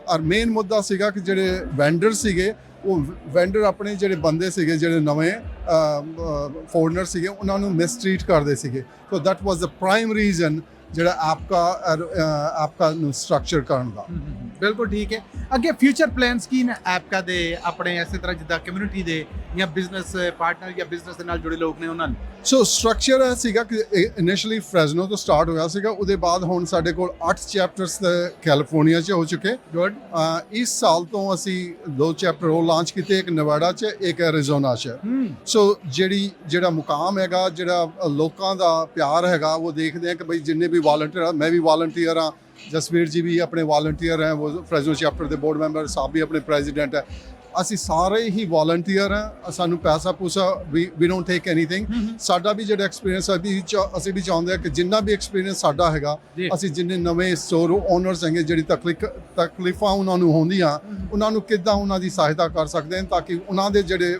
ਔਰ ਮੇਨ ਮੁੱਦਾ ਸੀਗਾ ਕਿ ਜਿਹੜੇ ਵੈਂਡਰ ਸੀਗੇ ਉਹ ਵੈਂਡਰ ਆਪਣੇ ਜਿਹੜੇ ਬੰਦੇ ਸੀਗੇ ਜਿਹੜੇ ਨਵੇਂ ਫੋਰਨਰ ਸੀਗੇ ਉਹਨਾਂ ਨੂੰ ਮਿਸਟ੍ਰੀਟ ਕਰਦੇ ਸੀਗੇ। So that was the prime reason ਜਿਹੜਾ ਆਪਕਾ ਨੂੰ ਸਟਰਕਚਰ ਕਰਨ ਦਾ। ਬਿਲਕੁਲ ਠੀਕ ਹੈ। ਅੱਗੇ ਫਿਊਚਰ ਪਲਾਨਸ ਕੀ ਨੇ ਐਪਕਾ ਦੇ ਆਪਣੇ ਇਸੇ ਤਰ੍ਹਾਂ ਜਿੱਦਾਂ ਕਮਿਊਨਿਟੀ ਦੇ ਜਾਂ ਬਿਜ਼ਨਸ ਪਾਰਟਨਰ ਜਾਂ ਬਿਜ਼ਨਸ ਦੇ ਨਾਲ ਜੁੜੇ ਲੋਕ ਨੇ ਉਹਨਾਂ ਨੂੰ? ਸੋ ਸਟਰਕਚਰ ਇਹ ਸੀਗਾ ਕਿ ਇਨੀਸ਼ੀਅਲੀ ਫ੍ਰੈਜ਼ਨੋ ਤੋਂ ਸਟਾਰਟ ਹੋਇਆ ਸੀਗਾ। ਉਹਦੇ ਬਾਅਦ ਹੁਣ ਸਾਡੇ ਕੋਲ 8 ਚੈਪਟਰਸ ਕੈਲੀਫੋਰਨੀਆ 'ਚ ਹੋ ਚੁੱਕੇ। ਗੁੱਡ। ਇਸ ਸਾਲ ਤੋਂ ਅਸੀਂ 2 ਚੈਪਟਰ ਉਹ ਲਾਂਚ ਕੀਤੇ, ਇੱਕ ਨਵਾਡਾ 'ਚ ਇੱਕ ਐਰੀਜ਼ੋਨਾ 'ਚ। ਸੋ ਜਿਹੜਾ ਮੁਕਾਮ ਹੈਗਾ ਜਿਹੜਾ ਲੋਕਾਂ ਦਾ ਪਿਆਰ ਹੈਗਾ ਉਹ ਦੇਖਦੇ ਆ ਕਿ ਬਈ ਜਿੰਨੇ ਵੀ ਵਾਲੰਟੀਅਰ ਮੈਂ ਵੀ ਵਾਲੰਟੀਅਰ ਹਾਂ ਜਸਵੀਰ ਜੀ ਵੀ ਆਪਣੇ ਵਾਲੰਟੀਅਰ ਹੈ ਉਹ ਫ੍ਰੈਜ਼ਨੋ ਚੈਪਟਰ ਦੇ ਬੋਰਡ ਮੈਂਬਰ ਸਾਹਿਬ ਵੀ ਆਪਣੇ ਪ੍ਰੈਜ਼ੀਡੈਂਟ ਹੈ। ਅਸੀਂ ਸਾਰੇ ਹੀ ਵਾਲੰਟੀਅਰ ਹਾਂ। ਸਾਨੂੰ ਪੈਸਾ ਪੂਸਾ ਵੀ ਡੋਂਟ ਟੇਕ ਐਨੀਥਿੰਗ। ਸਾਡਾ ਵੀ ਜਿਹੜਾ ਐਕਸਪੀਰੀਅੰਸ ਅਸੀਂ ਵੀ ਚਾਹੁੰਦੇ ਹਾਂ ਕਿ ਜਿੰਨਾ ਵੀ ਐਕਸਪੀਰੀਅੰਸ ਸਾਡਾ ਹੈਗਾ ਅਸੀਂ ਜਿੰਨੇ ਨਵੇਂ ਸਟੋਰ ਓਨਰਸ ਹੈਗੇ ਜਿਹੜੀ ਤਕਲੀਫਾਂ ਉਹਨਾਂ ਨੂੰ ਹੁੰਦੀਆਂ ਉਹਨਾਂ ਨੂੰ ਕਿੱਦਾਂ ਉਹਨਾਂ ਦੀ ਸਹਾਇਤਾ ਕਰ ਸਕਦੇ ਹਾਂ ਤਾਂ ਕਿ ਉਹਨਾਂ ਦੇ ਜਿਹੜੇ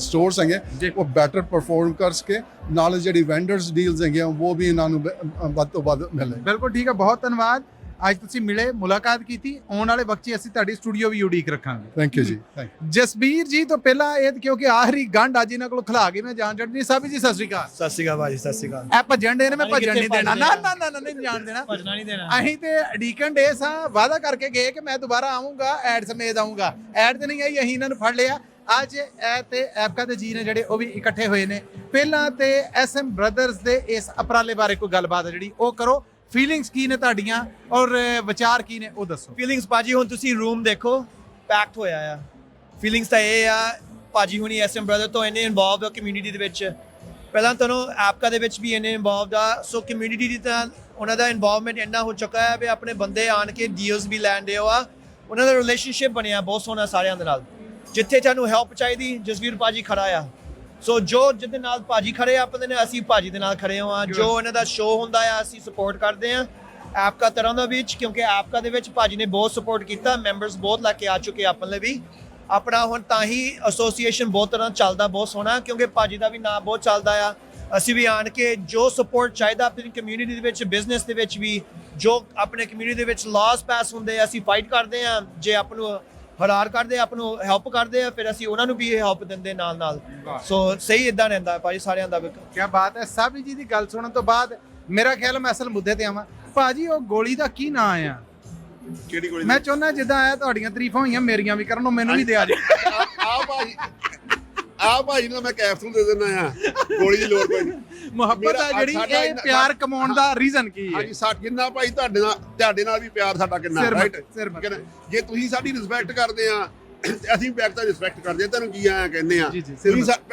ਸਟੋਰਸ ਹੈਗੇ ਉਹ ਬੈਟਰ ਪਰਫਾਰਮ ਕਰ ਸਕੇ। ਨਾਲ ਜਿਹੜੀ ਵੈਂਡਰਸ ਡੀਲਸ ਹੈਗੀਆਂ ਉਹ ਵੀ ਇਹਨਾਂ ਨੂੰ ਵੱਧ ਤੋਂ ਵੱਧ ਮਿਲੇ। ਬਿਲਕੁਲ ਠੀਕ ਹੈ। ਬਹੁਤ ਧੰਨਵਾਦ ਅੱਜ ਤੁਸੀਂ ਮਿਲੇ ਮੁਲਾਕਾਤ ਕੀਤੀ। ਆਉਣ ਵਾਲੇ ਵਕਤ 'ਚ ਅਸੀਂ ਤੁਹਾਡੀ ਸਟੂਡੀਓ ਵੀ ਉਡੀਕ ਰੱਖਾਂਗੇ। ਥੈਂਕ ਯੂ ਜੀ। ਜਸਬੀਰ ਜੀ ਤੋਂ ਪਹਿਲਾਂ ਇਹ ਕਿਉਂਕਿ ਆਖਰੀ ਗੰਢ ਅੱਜ ਇਹਨਾਂ ਕੋਲ ਖਿਲਾ ਕੇ ਮੈਂ ਜਾਣ ਚੜਨੀ। ਸਾਹਿਬ ਜੀ ਸਤਿ ਸ਼੍ਰੀ ਅਕਾਲ। ਸਤਿ ਸ਼੍ਰੀ ਅਕਾਲ ਭਾਜੀ। ਸਤਿ ਸ਼੍ਰੀ ਅਕਾਲ। ਇਹ ਭੱਜਣ ਦੇ ਨੇ ਮੈਂ ਭੱਜਣ ਨਹੀਂ ਦੇਣਾ। ਨਾ ਨਹੀਂ ਜਾਣ ਦੇਣਾ। ਭੱਜਣਾ ਨਹੀਂ ਦੇਣਾ। ਅਸੀਂ ਤੇ ਅਡੀਕਨ ਡੇ ਸਾਂ ਵਾਅਦਾ ਕਰਕੇ ਗਏ ਕਿ ਮੈਂ ਦੁਬਾਰਾ ਆਉਂਗਾ ਐਡ ਸਮੇਤ ਆਉਂਗਾ। ਐਡ ਤੇ ਨਹੀਂ ਆਈ ਅਸੀਂ ਇਹਨਾਂ ਨੂੰ ਫੜ ਲਿਆ। ਅੱਜ ਇਹ ਤੇ ਐਪਕਾ ਦੇ ਜੀ ਨੇ ਜਿਹੜੇ ਉਹ ਵੀ ਇਕੱਠੇ ਹੋਏ ਨੇ। ਪਹਿਲਾਂ ਤੇ SM ਬ੍ਰਦਰਸ ਦੇ ਇਸ ਉਪਰਾਲੇ ਬਾਰੇ ਕੋਈ ਗੱਲਬਾਤ ਹੈ ਜਿਹੜੀ ਉਹ ਕਰੋ। ਫੀਲਿੰਗਸ ਕੀ ਨੇ ਤੁਹਾਡੀਆਂ ਔਰ ਵਿਚਾਰ ਕੀ ਨੇ ਉਹ ਦੱਸੋ। ਫੀਲਿੰਗਸ ਭਾਜੀ ਹੁਣ ਤੁਸੀਂ ਰੂਮ ਦੇਖੋ ਪੈਕਡ ਹੋਇਆ ਆ। ਫੀਲਿੰਗਸ ਤਾਂ ਇਹ ਆ ਭਾਜੀ ਹੁਣੀ SM ਬ੍ਰਦਰ ਤੋਂ ਇੰਨੇ ਇਨਵੋਲਵਡ ਆ ਕਮਿਊਨਿਟੀ ਦੇ ਵਿੱਚ। ਪਹਿਲਾਂ ਤੁਹਾਨੂੰ ਐਪਕਾ ਦੇ ਵਿੱਚ ਵੀ ਇੰਨੇ ਇਨਵੋਲਵਡ ਆ। ਸੋ ਕਮਿਊਨਿਟੀ ਦੀ ਤਾਂ ਉਹਨਾਂ ਦਾ ਇਨਵੋਲਵਮੈਂਟ ਇੰਨਾ ਹੋ ਚੁੱਕਾ ਹੈ ਵੀ ਆਪਣੇ ਬੰਦੇ ਆਣ ਕੇ ਡੀਲਸ ਵੀ ਲੈਣ ਦੇ ਆ। ਉਹਨਾਂ ਦਾ ਰਿਲੇਸ਼ਨਸ਼ਿਪ ਬਣਿਆ ਬਹੁਤ ਸੋਹਣਾ ਸਾਰਿਆਂ ਦੇ ਨਾਲ। ਜਿੱਥੇ ਤੁਹਾਨੂੰ ਹੈਲਪ ਚਾਹੀਦੀ ਜਸਵੀਰ ਭਾਜੀ ਖੜਾ ਆ। ਸੋ ਜੋ ਜਿਹਦੇ ਨਾਲ ਭਾਜੀ ਖੜੇ ਆ ਆਪਣੇ ਨੇ ਅਸੀਂ ਭਾਜੀ ਦੇ ਨਾਲ ਖੜੇ ਹਾਂ। ਜੋ ਇਹਨਾਂ ਦਾ ਸ਼ੋਅ ਹੁੰਦਾ ਆ ਅਸੀਂ ਸਪੋਰਟ ਕਰਦੇ ਹਾਂ ਐਪਕਾ ਤਰ੍ਹਾਂ ਦਾ ਵਿੱਚ ਕਿਉਂਕਿ ਐਪਕਾ ਦੇ ਵਿੱਚ ਭਾਜੀ ਨੇ ਬਹੁਤ ਸਪੋਰਟ ਕੀਤਾ। ਮੈਂਬਰਸ ਬਹੁਤ ਲੈ ਕੇ ਆ ਚੁੱਕੇ ਆਪਣੇ ਲਈ ਵੀ। ਆਪਣਾ ਹੁਣ ਤਾਂ ਹੀ ਐਸੋਸੀਏਸ਼ਨ ਬਹੁਤ ਤਰ੍ਹਾਂ ਚੱਲਦਾ ਬਹੁਤ ਸੋਹਣਾ ਕਿਉਂਕਿ ਭਾਜੀ ਦਾ ਵੀ ਨਾਮ ਬਹੁਤ ਚੱਲਦਾ ਆ। ਅਸੀਂ ਵੀ ਆਣ ਕੇ ਜੋ ਸਪੋਰਟ ਚਾਹੀਦਾ ਆਪਣੀ ਕਮਿਊਨਿਟੀ ਦੇ ਵਿੱਚ ਬਿਜ਼ਨਸ ਦੇ ਵਿੱਚ ਵੀ ਜੋ ਆਪਣੇ ਕਮਿਊਨਿਟੀ ਦੇ ਵਿੱਚ ਲਾਜ਼ ਪਾਸ ਹੁੰਦੇ ਆ ਅਸੀਂ ਫਾਈਟ ਕਰਦੇ ਹਾਂ। ਜੇ ਆਪ ਨੂੰ ਹਰਾਰ ਕਰਦੇ ਆਪ ਨੂੰ ਹੈਲਪ ਕਰਦੇ ਆ ਫਿਰ ਅਸੀਂ ਉਹਨਾਂ ਨੂੰ ਵੀ ਹੈਲਪ ਦਿੰਦੇ ਨਾਲ। ਸੋ ਸਹੀ ਇਦਾਂ ਰਹਿੰਦਾ ਭਾਜੀ ਸਾਰਿਆਂ ਦਾ। ਕੀ ਬਾਤ ਹੈ। ਸਾਬੀ ਜੀ ਦੀ ਗੱਲ ਸੁਣਨ ਤੋਂ ਬਾਅਦ ਮੇਰਾ ਖਿਆਲ ਮੈਂ ਅਸਲ ਮੁੱਦੇ ਤੇ ਆਵਾਂ। ਭਾਜੀ ਉਹ ਗੋਲੀ ਦਾ ਕੀ ਨਾਂ ਆ? ਕਿਹੜੀ ਗੋਲੀ? ਮੈਂ ਚਾਹੁੰਦਾ ਜਿੱਦਾਂ ਆਇਆ ਤੁਹਾਡੀਆਂ ਤਾਰੀਫਾਂ ਹੋਈਆਂ ਮੇਰੀਆਂ ਵੀ ਕਰਨ ਮੈਨੂੰ ਵੀ ਦਿਆ ਜੀ। ਆ ਭਾਜੀ ਆ ਭਾਜੀ ਨੂੰ ਮੈਂ ਕੈਪਸੂਲ ਦੇ ਦਿੰਦਾ ਆ, ਗੋਲੀ ਦੀ ਲੋੜ ਕੋਈ ਨਹੀਂ। ਮੁਹੱਬਤ ਆ ਜਿਹੜੀ ਇਹ ਪਿਆਰ ਕਮਾਉਣ ਦਾ ਰੀਜ਼ਨ ਕੀ ਹੈ? ਹਾਂਜੀ ਜਿੰਨਾ ਭਾਈ ਤੁਹਾਡੇ ਨਾਲ ਵੀ ਪਿਆਰ ਸਾਡਾ ਕਿੰਨਾ, ਰਾਈਟ? ਜੇ ਤੁਸੀਂ ਸਾਡੀ ਰਿਸਪੈਕਟ ਕਰਦੇ ਆ ਅਸੀਂ ਬੈਕ ਤਾਂ ਰਿਸਪੈਕਟ ਕਰਦੇ ਆ, ਤੁਹਾਨੂੰ ਕੀ ਆਇਆ ਕਹਿੰਦੇ ਆ।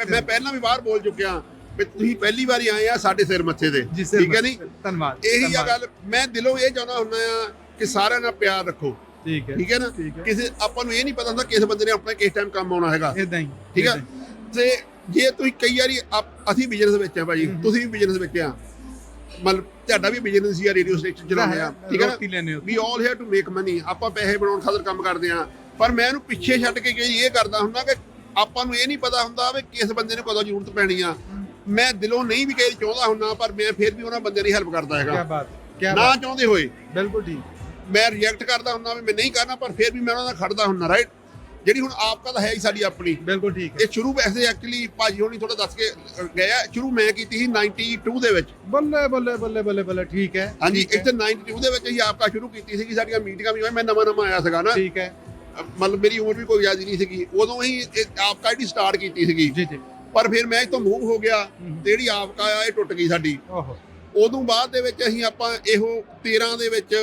ਮੈਂ ਪਹਿਲਾਂ ਵੀ ਬਾਹਰ ਬੋਲ ਚੁੱਕਿਆ ਵੀ ਤੁਸੀਂ ਪਹਿਲੀ ਵਾਰੀ ਆਏ ਆ ਸਾਡੇ ਸਿਰ ਮੱਥੇ ਤੇ, ਠੀਕ ਹੈ ਨਹੀਂ? ਧੰਨਵਾਦ। ਇਹੀ ਆ ਗੱਲ, ਮੈਂ ਦਿਲੋਂ ਇਹ ਚਾਹੁੰਦਾ ਹੁੰਦਾ ਆ ਕਿ ਸਾਰਿਆਂ ਨਾਲ ਪਿਆਰ ਰੱਖੋ, ਠੀਕ ਹੈ ਨਾ? ਕਿਸੇ ਆਪਾਂ ਨੂੰ ਇਹ ਨਹੀਂ ਪਤਾ ਹੁੰਦਾ ਕਿਸ ਬੰਦੇ ਨੇ ਆਪਣਾ ਕਿਸ ਟਾਈਮ ਕੰਮ ਆਉਣਾ ਹੈਗਾ, ਇਦਾਂ ਹੀ, ਠੀਕ ਹੈ? ਤੇ ਜੇ ਤੁਸੀਂ ਕਈ ਵਾਰੀ ਅਸੀਂ ਬਿਜ਼ਨਸ ਵਿੱਚ ਆ ਭਾਜੀ, ਤੁਸੀਂ ਵੀ ਬਿਜ਼ਨਸ ਵਿੱਚ ਆ, ਮਤਲਬ ਤੁਹਾਡਾ ਵੀ ਬਿਜ਼ਨਸ ਹੀ ਆ, ਰੇਡੀਓ ਸਟੇਸ਼ਨ ਚਲਾਉਂਦੇ ਆ, ਠੀਕ ਹੈ ਨਾ? ਵੀ ਆਲ ਹੇਅਰ ਟੂ ਮੇਕ ਮਨੀ, ਆਪਾਂ ਪੈਸੇ ਬਣਾਉਣ ਖਾਤਰ ਕੰਮ ਕਰਦੇ ਆ। ਪਰ ਮੈਂ ਇਹਨੂੰ ਪਿੱਛੇ ਛੱਡ ਕੇ ਇਹ ਕਰਦਾ ਹੁੰਦਾ ਕਿ ਆਪਾਂ ਨੂੰ ਇਹ ਨਹੀਂ ਪਤਾ ਹੁੰਦਾ ਵੀ ਕਿਸ ਬੰਦੇ ਨੂੰ ਕਦੋਂ ਜ਼ਰੂਰਤ ਪੈਣੀ ਆ। ਮੈਂ ਦਿਲੋਂ ਨਹੀਂ ਵੀ ਕਹੀ ਚਾਹੁੰਦਾ ਹੁੰਦਾ, ਪਰ ਮੈਂ ਫਿਰ ਵੀ ਉਹਨਾਂ ਬੰਦੇ ਦੀ ਹੈਲਪ ਕਰਦਾ ਹੈਗਾ, ਨਾ ਚਾਹੁੰਦੇ ਹੋਏ। ਬਿਲਕੁਲ ਠੀਕ। ਮੈਂ ਰਿਜੈਕਟ ਕਰਦਾ ਹੁੰਦਾ ਵੀ ਮੈਂ ਨਹੀਂ ਕਰਨਾ, ਪਰ ਫਿਰ ਵੀ ਮੈਂ ਉਹਨਾਂ ਨਾਲ ਖੜਦਾ ਹੁੰਦਾ, ਰਾਈਟ? ਜਿਹੜੀ ਹੁਣ ਆਪਕਾ ਤਾਂ ਹੈ ਹੀ ਸਾਡੀ ਆਪਣੀ, ਬਿਲਕੁਲ ਠੀਕ। ਇਹ ਸ਼ੁਰੂ ਵੈਸੇ ਐਕਚੁਅਲੀ ਭਾਜੀ ਹੋਣੀ ਥੋੜਾ ਦੱਸ ਕੇ ਗਏ ਆ, ਸ਼ੁਰੂ ਮੈਂ ਕੀਤੀ ਸੀ 92 ਦੇ ਵਿੱਚ। ਬੱਲੇ ਬੱਲੇ ਬੱਲੇ ਬੱਲੇ ਬੱਲੇ, ਠੀਕ ਹੈ। ਹਾਂਜੀ, ਇੱਥੇ 92 ਦੇ ਵਿੱਚ ਅਸੀਂ ਆਪਕਾ ਸ਼ੁਰੂ ਕੀਤੀ ਸੀਗੀ, ਸਾਡੀਆਂ ਮੀਟਿੰਗਾਂ ਵੀ ਹੋਈਆਂ, ਮੈਂ ਨਵਾਂ ਆਇਆ ਸੀਗਾ ਨਾ, ਠੀਕ ਹੈ। ਮਤਲਬ ਮੇਰੀ ਉਮਰ ਵੀ ਕੋਈ ਜ਼ਿਆਦਾ ਨਹੀਂ ਸੀਗੀ ਉਦੋਂ, ਹੀ ਆਪਕਾ ਜਿਹੜੀ ਸਟਾਰਟ ਕੀਤੀ ਸੀਗੀ। ਪਰ ਫਿਰ ਮੈਂ ਇੱਥੋਂ ਮੂਵ ਹੋ ਗਿਆ ਤੇ ਜਿਹੜੀ ਆਪਕਾ ਆ ਇਹ ਟੁੱਟ ਗਈ ਸਾਡੀ। ਉਦੋਂ ਬਾਅਦ ਦੇ ਵਿੱਚ ਅਸੀਂ ਆਪਾਂ ਇਹੋ 13 ਦੇ ਵਿੱਚ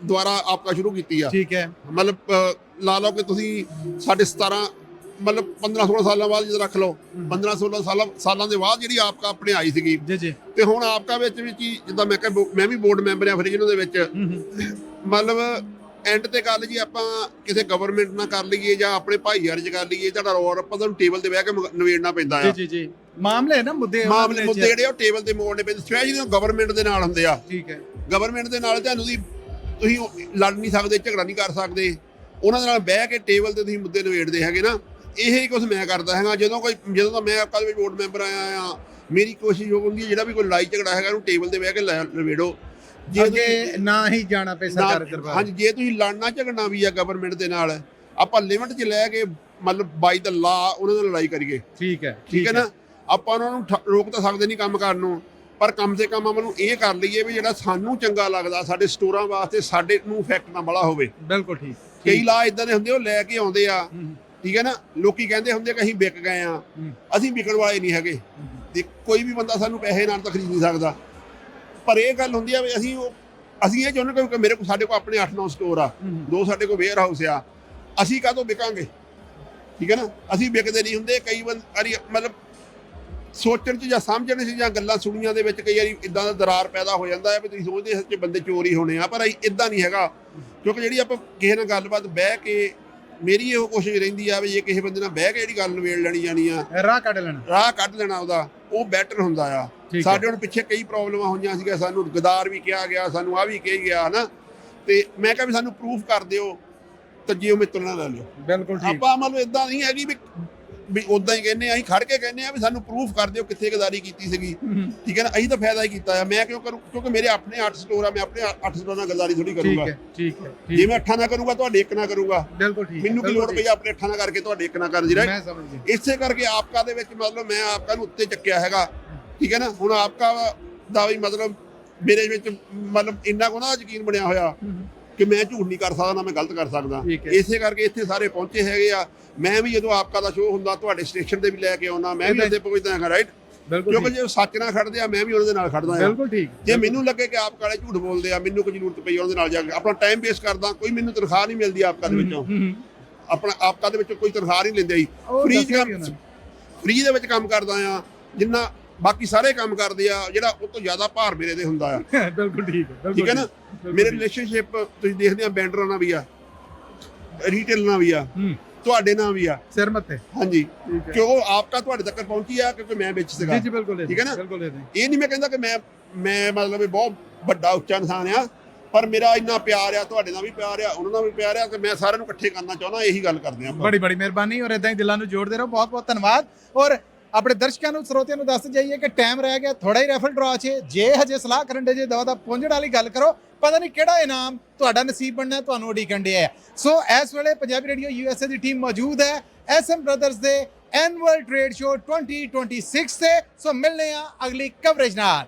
ਦੁਬਾਰਾ ਆਪਕਾ ਸ਼ੁਰੂ ਕੀਤੀ ਆ, ਠੀਕ ਹੈ? ਮਤਲਬ ਲਾ ਲਓ ਕਿ ਤੁਸੀਂ ਸਾਡੇ 17 ਮਤਲਬ 15-16 ਸਾਲਾਂ ਬਾਅਦ ਜਦੋਂ ਰੱਖ ਲਓ, 15-16 ਸਾਲਾਂ ਦੇ ਬਾਅਦ ਜਿਹੜੀ ਆਪਕਾ ਆਪਣੇ ਆਈ ਸੀਗੀ। ਤੇ ਹੁਣ ਆਪਕਾ ਵਿੱਚ ਜਿੱਦਾਂ ਮੈਂ ਵੀ ਬੋਰਡ ਮੈਂਬਰ ਆ ਫਰੀਜਨੋ ਦੇ ਵਿੱਚ। ਮਤਲਬ ਐਂਡ ਤੇ ਗੱਲ ਜੀ ਆਪਾਂ ਕਿਸੇ ਗਵਰਨਮੈਂਟ ਨਾਲ ਕਰ ਲਈਏ ਜਾਂ ਆਪਣੇ ਭਾਈਚਾਰੇ 'ਚ ਕਰ ਲਈਏ, ਤੁਹਾਡਾ ਰੋਲ ਆਪਾਂ ਤੁਹਾਨੂੰ ਟੇਬਲ ਤੇ ਬਹਿ ਕੇ ਨਿਬੇੜਨਾ ਪੈਂਦਾ ਆ। ਮਾਮਲੇ ਨਾ ਮੁੱਦੇ ਜਿਹੜੇ ਉਹ ਟੇਬਲ ਤੇ ਮੋੜਨੇ ਪੈਂਦੇ, ਸਪੈਸ਼ਲੀ ਗਵਰਨਮੈਂਟ ਦੇ ਨਾਲ ਹੁੰਦੇ ਆ, ਠੀਕ ਹੈ? ਗਵਰਨਮੈਂਟ ਦੇ ਨਾਲ ਤੁਹਾਨੂੰ ਤੁਸੀਂ ਲੜ ਨਹੀਂ ਸਕਦੇ, ਝਗੜਾ ਨਹੀਂ ਕਰ ਸਕਦੇ, ਉਹਨਾਂ ਦੇ ਨਾਲ ਬਹਿ ਕੇ ਟੇਬਲ ਤੇ ਤੁਸੀਂ ਮੁੱਦੇ ਨਿਬੇੜਦੇ ਹੈਗੇ ਨਾ। ਇਹ ਕੁਝ ਮੈਂ ਕਰਦਾ ਹੈਗਾ ਜਦੋਂ ਦਾ ਮੈਂ ਆਪਕਾ ਦੇ ਬੋਰਡ ਮੈਂਬਰ ਆਇਆ ਆ। ਮੇਰੀ ਕੋਸ਼ਿਸ਼ ਉਹ ਹੁੰਦੀ ਹੈ ਜਿਹੜਾ ਵੀ ਕੋਈ ਲੜਾਈ ਝਗੜਾ ਹੈਗਾ ਉਹਨੂੰ ਟੇਬਲ ਤੇ ਬਹਿ ਕੇ ਨਿਬੇੜੋ, ਜੇ ਨਾ ਹੀ ਜਾਣਾ ਪਏ ਸਰਕਾਰ ਦਰਬਾਰ। ਹਾਂਜੀ, ਜੇ ਤੁਸੀਂ ਲੜਨਾ ਝਗੜਨਾ ਵੀ ਆ ਗਵਰਨਮੈਂਟ ਦੇ ਨਾਲ, ਆਪਾਂ ਲਿਮਟ 'ਚ ਲੈ ਕੇ ਮਤਲਬ ਬਾਈ ਦਾ ਲਾ ਉਹਨਾਂ ਨਾਲ ਲੜਾਈ ਕਰੀਏ, ਠੀਕ ਹੈ ਨਾ? ਆਪਾਂ ਉਹਨਾਂ ਨੂੰ ਰੋਕ ਤਾਂ ਸਕਦੇ ਨਹੀਂ ਕੰਮ ਕਰਨ ਨੂੰ, ਪਰ ਕਮ ਸੇ ਕਮ ਆਪਾਂ ਨੂੰ ਇਹ ਕਰ ਲਈਏ ਵੀ ਜਿਹੜਾ ਸਾਨੂੰ ਚੰਗਾ ਲੱਗਦਾ ਸਾਡੇ ਸਟੋਰਾਂ ਵਾਸਤੇ ਸਾਡੇ ਨੂੰ ਇਫੈਕਟ ਨਾ ਬੜਾ ਹੋਵੇ। ਬਿਲਕੁਲ ਠੀਕ। ਕਈ ਲਾ ਇਦਾਂ ਦੇ ਹੁੰਦੇ ਉਹ ਲੈ ਕੇ ਆਉਂਦੇ ਆ, ਠੀਕ ਹੈ ਨਾ? ਲੋਕੀ ਕਹਿੰਦੇ ਹੁੰਦੇ ਕਿ ਅਸੀਂ ਵਿਕ ਗਏ ਆ, ਅਸੀਂ ਵਿਕਣ ਵਾਲੇ ਨਹੀਂ ਹੈਗੇ। ਤੇ ਕੋਈ ਵੀ ਬੰਦਾ ਸਾਨੂੰ ਪੈਸੇ ਨਾਲ ਤਾਂ ਖਰੀਦ ਨਹੀਂ ਸਕਦਾ। ਪਰ ਇਹ ਗੱਲ ਹੁੰਦੀ ਆ ਵੀ ਅਸੀਂ ਇਹ ਚਾਹੁੰਦੇ ਕਿ ਸਾਡੇ ਕੋਲ ਆਪਣੇ 8-9 ਸਟੋਰ ਆ, 2 ਸਾਡੇ ਕੋਲ ਵੇਅਰ ਹਾਊਸ ਆ, ਅਸੀਂ ਕਾਹਤੋਂ ਵਿਕਾਂਗੇ, ਠੀਕ ਹੈ ਨਾ? ਅਸੀਂ ਵਿਕਦੇ ਨਹੀਂ ਹੁੰਦੇ। ਕਈ ਵਾਰੀ ਮਤਲਬ ਸੋਚਣ 'ਚ ਜਾਂ ਸਮਝਣ 'ਚ ਜਾਂ ਗੱਲਾਂ ਸੁਣੀਆਂ ਦੇ ਵਿੱਚ ਕਈ ਵਾਰੀ ਇਦਾਂ ਦਾ ਦਰਾਰ ਪੈਦਾ ਹੋ ਜਾਂਦਾ ਹੈ ਵੀ ਤੁਸੀਂ ਸੋਚਦੇ ਸੱਚੇ ਬੰਦੇ ਚੋਰ ਹੀ ਹੋਣੇ ਆ, ਪਰ ਇਦਾਂ ਨਹੀਂ ਹੈਗਾ। ਕਿਉਂਕਿ ਜਿਹੜੀ ਆਪਾਂ ਕਿਸੇ ਨਾਲ ਗੱਲਬਾਤ ਬਹਿ ਕੇ, ਮੇਰੀ ਇਹੋ ਕੋਸ਼ਿਸ਼ ਰਹਿੰਦੀ ਆ ਵੀ ਜੇ ਕਿਸੇ ਬੰਦੇ ਨਾਲ ਬਹਿ ਕੇ ਜਿਹੜੀ ਗੱਲ ਨਿਬੇੜ ਲੈਣੀ ਜਾਣੀ ਆ, ਰਾਹ ਕੱਢ ਲੈਣਾ ਉਹਦਾ, ਉਹ ਬੈਟਰ ਹੁੰਦਾ ਆ। ਸਾਡੇ ਹੁਣ ਪਿੱਛੇ ਕਈ ਪ੍ਰੋਬਲਮਾਂ ਹੋਈਆਂ ਸੀਗੀਆਂ, ਸਾਨੂੰ ਗਦਾਰ ਵੀ ਕਿਹਾ ਗਿਆ, ਸਾਨੂੰ ਆ ਵੀ ਕਿਹਾ ਗਿਆ ਨਾ, ਤੇ ਮੈਂ ਕਿਹਾ ਵੀ ਸਾਨੂੰ ਪ੍ਰੂਫ ਕਰ ਦਿਓ ਤਾਂ ਜੇ ਉਹ ਮੇਰੇ ਨਾਲ ਲੈ ਲਿਓ। ਬਿਲਕੁਲ ਠੀਕ। ਆਪਾਂ ਮਤਲਬ ਇਦਾਂ ਨਹੀਂ ਹੈਗੀ ਵੀ ਉਦਾਂ ਹੀ ਕਹਿੰਦੇ ਆ, ਅਸੀਂ ਖੜ ਕੇ ਕਹਿੰਦੇ ਆ ਵੀ ਸਾਨੂੰ ਪ੍ਰੂਫ ਕਰ ਦਿਓ ਕਿੱਥੇ ਗਦਾਰੀ ਕੀਤੀ ਸੀਗੀ, ਠੀਕ ਹੈ ਨਾ? ਅਸੀਂ ਤਾਂ ਫਾਇਦਾ ਹੀ ਕੀਤਾ ਆ। ਮੈਂ ਕਿਉਂ ਕਰੂੰ? ਕਿਉਂਕਿ ਮੇਰੇ ਆਪਣੇ 8 ਸਟੋਰ ਆ, ਮੈਂ ਆਪਣੇ 8 ਸਟੋਰਾਂ ਨਾਲ ਗਦਾਰੀ ਥੋੜੀ ਕਰੂੰਗਾ, ਠੀਕ ਹੈ? ਜੇ ਮੈਂ 8 ਨਾ ਕਰੂੰਗਾ ਤੁਹਾਡੇ 1 ਨਾ ਕਰੂੰਗਾ, ਬਿਲਕੁਲ ਠੀਕ। ਮੈਨੂੰ ਕੀ ਲੋੜ ਪਈ ਆਪਣੇ 8 ਨਾ ਕਰਕੇ ਤੁਹਾਡੇ 1 ਨਾ ਕਰਨ ਦੀ, ਰਾਈਟ? ਇਸੇ ਕਰਕੇ ਆਪਕਾ ਦੇ ਵਿੱਚ ਮਤਲਬ ਮੈਂ ਆਪਕਾ ਨੂੰ ਉੱਤੇ ਚੱਕਿਆ ਹੈਗਾ, ਠੀਕ ਹੈ ਨਾ? ਹੁਣ ਆਪਕਾ ਦਾ ਵੀ ਮਤਲਬ ਮੇਰੇ ਵਿੱਚ ਮਤਲਬ ਇੰਨਾ ਕੁ ਨਾ ਯਕੀਨ ਬਣਿਆ ਹੋਇਆ ਕਿ ਮੈਂ ਝੂਠ ਨਹੀਂ ਕਰ ਸਕਦਾ, ਨਾ ਮੈਂ ਗਲਤ ਕਰ ਸਕਦਾ। ਇਸੇ ਕਰਕੇ ਇੱਥੇ ਸਾਰੇ ਪਹੁੰਚੇ ਹੈਗੇ ਆ। ਮੈਂ ਵੀ ਜਦੋਂ ਆਪਕਾ ਦਾ ਸ਼ੋਅ ਹੁੰਦਾ ਤੁਹਾਡੇ ਸਟੇਸ਼ਨ ਤੇ ਵੀ ਲੈ ਕੇ ਆਉਣਾ, ਮੈਂ ਵੀ ਉੱਥੇ ਪਹੁੰਚਦਾ ਹੈਗਾ, ਰਾਈਟ? ਕਿਉਂਕਿ ਜੇ ਸੱਚ ਨਾਲ ਖੜਦੇ ਆ, ਮੈਂ ਵੀ ਉਹਨਾਂ ਦੇ ਨਾਲ ਖੜਦਾ ਹਾਂ। ਬਿਲਕੁਲ ਠੀਕ। ਜੇ ਮੈਨੂੰ ਲੱਗੇ ਕਿ ਆਪਕਾ ਵਾਲੇ ਝੂਠ ਬੋਲਦੇ ਆ, ਮੈਨੂੰ ਕੋਈ ਜ਼ਰੂਰਤ ਪਈ ਉਹਨਾਂ ਦੇ ਨਾਲ ਜਾ ਕੇ ਆਪਣਾ ਟਾਈਮ ਵੇਸਟ ਕਰਦਾ, ਕੋਈ ਮੈਨੂੰ ਤਨਖਾਹ ਨਹੀਂ ਮਿਲਦੀ ਆਪਕਾ ਦੇ ਵਿੱਚੋਂ, ਆਪਕਾ ਦੇ ਵਿੱਚੋਂ ਕੋਈ ਤਨਖਾਹ ਨਹੀਂ ਲੈਂਦੇ ਜੀ, ਫ੍ਰੀ ਦੇ ਵਿੱਚ ਕੰਮ ਕਰਦਾ ਆ, ਜਿੰਨਾ ਬਾਕੀ ਸਾਰੇ ਕੰਮ ਕਰਦੇ ਆ, ਜਿਹੜਾ ਉਹ ਤੋਂ ਜ਼ਿਆਦਾ ਭਾਰ ਮੇਰੇ ਤੇ ਹੁੰਦਾ ਆ। ਬਿਲਕੁਲ ਠੀਕ ਹੈ ਨਾ? ਮੇਰੇ ਰਿਲੇਸ਼ਨਸ਼ਿਪ ਤੁਸੀਂ ਦੇਖਦੇ ਆ ਵੈਂਡਰਾਂ ਨਾਲ ਵੀ ਆ, ਰੀਟੇਲ ਨਾਲ ਵੀ ਆ, ਤੁਹਾਡੇ ਨਾਲ ਵੀ ਆ, ਸਿਰ ਮੱਥੇ। ਹਾਂਜੀ, ਕਿਉਂ ਆਪਕਾ ਤੁਹਾਡੇ ਤੱਕ ਪਹੁੰਚੀ ਆ ਕਿਉਂਕਿ ਮੈਂ ਵਿੱਚ ਸੀਗਾ, ਠੀਕ ਹੈ ਨਾ? ਇਹ ਨਹੀਂ ਮੈਂ ਕਹਿੰਦਾ ਕਿ ਮੈਂ ਮਤਲਬ ਬਹੁਤ ਵੱਡਾ ਉੱਚਾ ਇਨਸਾਨ ਆ, ਪਰ ਮੇਰਾ ਇੰਨਾ ਪਿਆਰ ਆ, ਤੁਹਾਡੇ ਨਾਲ ਵੀ ਪਿਆਰ ਆ, ਉਹਨਾਂ ਨਾਲ ਵੀ ਪਿਆਰ ਆ, ਕਿ ਮੈਂ ਸਾਰਿਆਂ ਨੂੰ ਇਕੱਠੇ ਕਰਨਾ ਚਾਹੁੰਦਾ। ਇਹੀ ਗੱਲ ਕਰਦੇ ਆ। ਬੜੀ ਮਿਹਰਬਾਨੀ, ਔਰ ਇਦਾਂ ਹੀ ਦਿਲਾਂ ਨੂੰ ਜੋੜਦੇ ਰਹੋ। ਬਹੁਤ ਧੰਨਵਾਦ। ਔਰ ਆਪਣੇ ਦਰਸ਼ਕਾਂ ਨੂੰ, ਸਰੋਤਿਆਂ ਨੂੰ ਦੱਸ ਜਾਈਏ ਕਿ ਟਾਈਮ ਰਹਿ ਗਿਆ ਥੋੜਾ ਹੀ ਰੈਫਲ ਡਰਾ 'ਚ। ਜੇ ਹਜੇ ਸਲਾਹ ਕਰਨ ਦੇ ਜੇ ਦਵਾ ਪਹੁੰਚਣ ਵਾਲੀ ਗੱਲ ਕਰੋ, ਪਤਾ ਨਹੀਂ ਕਿਹੜਾ ਇਨਾਮ ਤੁਹਾਡਾ ਨਸੀਬ ਬਣਨਾ, ਤੁਹਾਨੂੰ ਉਡੀਕਣ ਡਿਆ ਹੈ। ਸੋ ਇਸ ਵੇਲੇ ਪੰਜਾਬੀ ਰੇਡੀਓ USA ਦੀ ਟੀਮ ਮੌਜੂਦ ਹੈ SM ਬ੍ਰਦਰਸ ਦੇ ਐਨੂਅਲ ਟ੍ਰੇਡ ਸ਼ੋਅ 2026 ਤੇ। ਸੋ ਮਿਲਨੇ ਆ ਅਗਲੀ ਕਵਰੇਜ ਨਾਲ।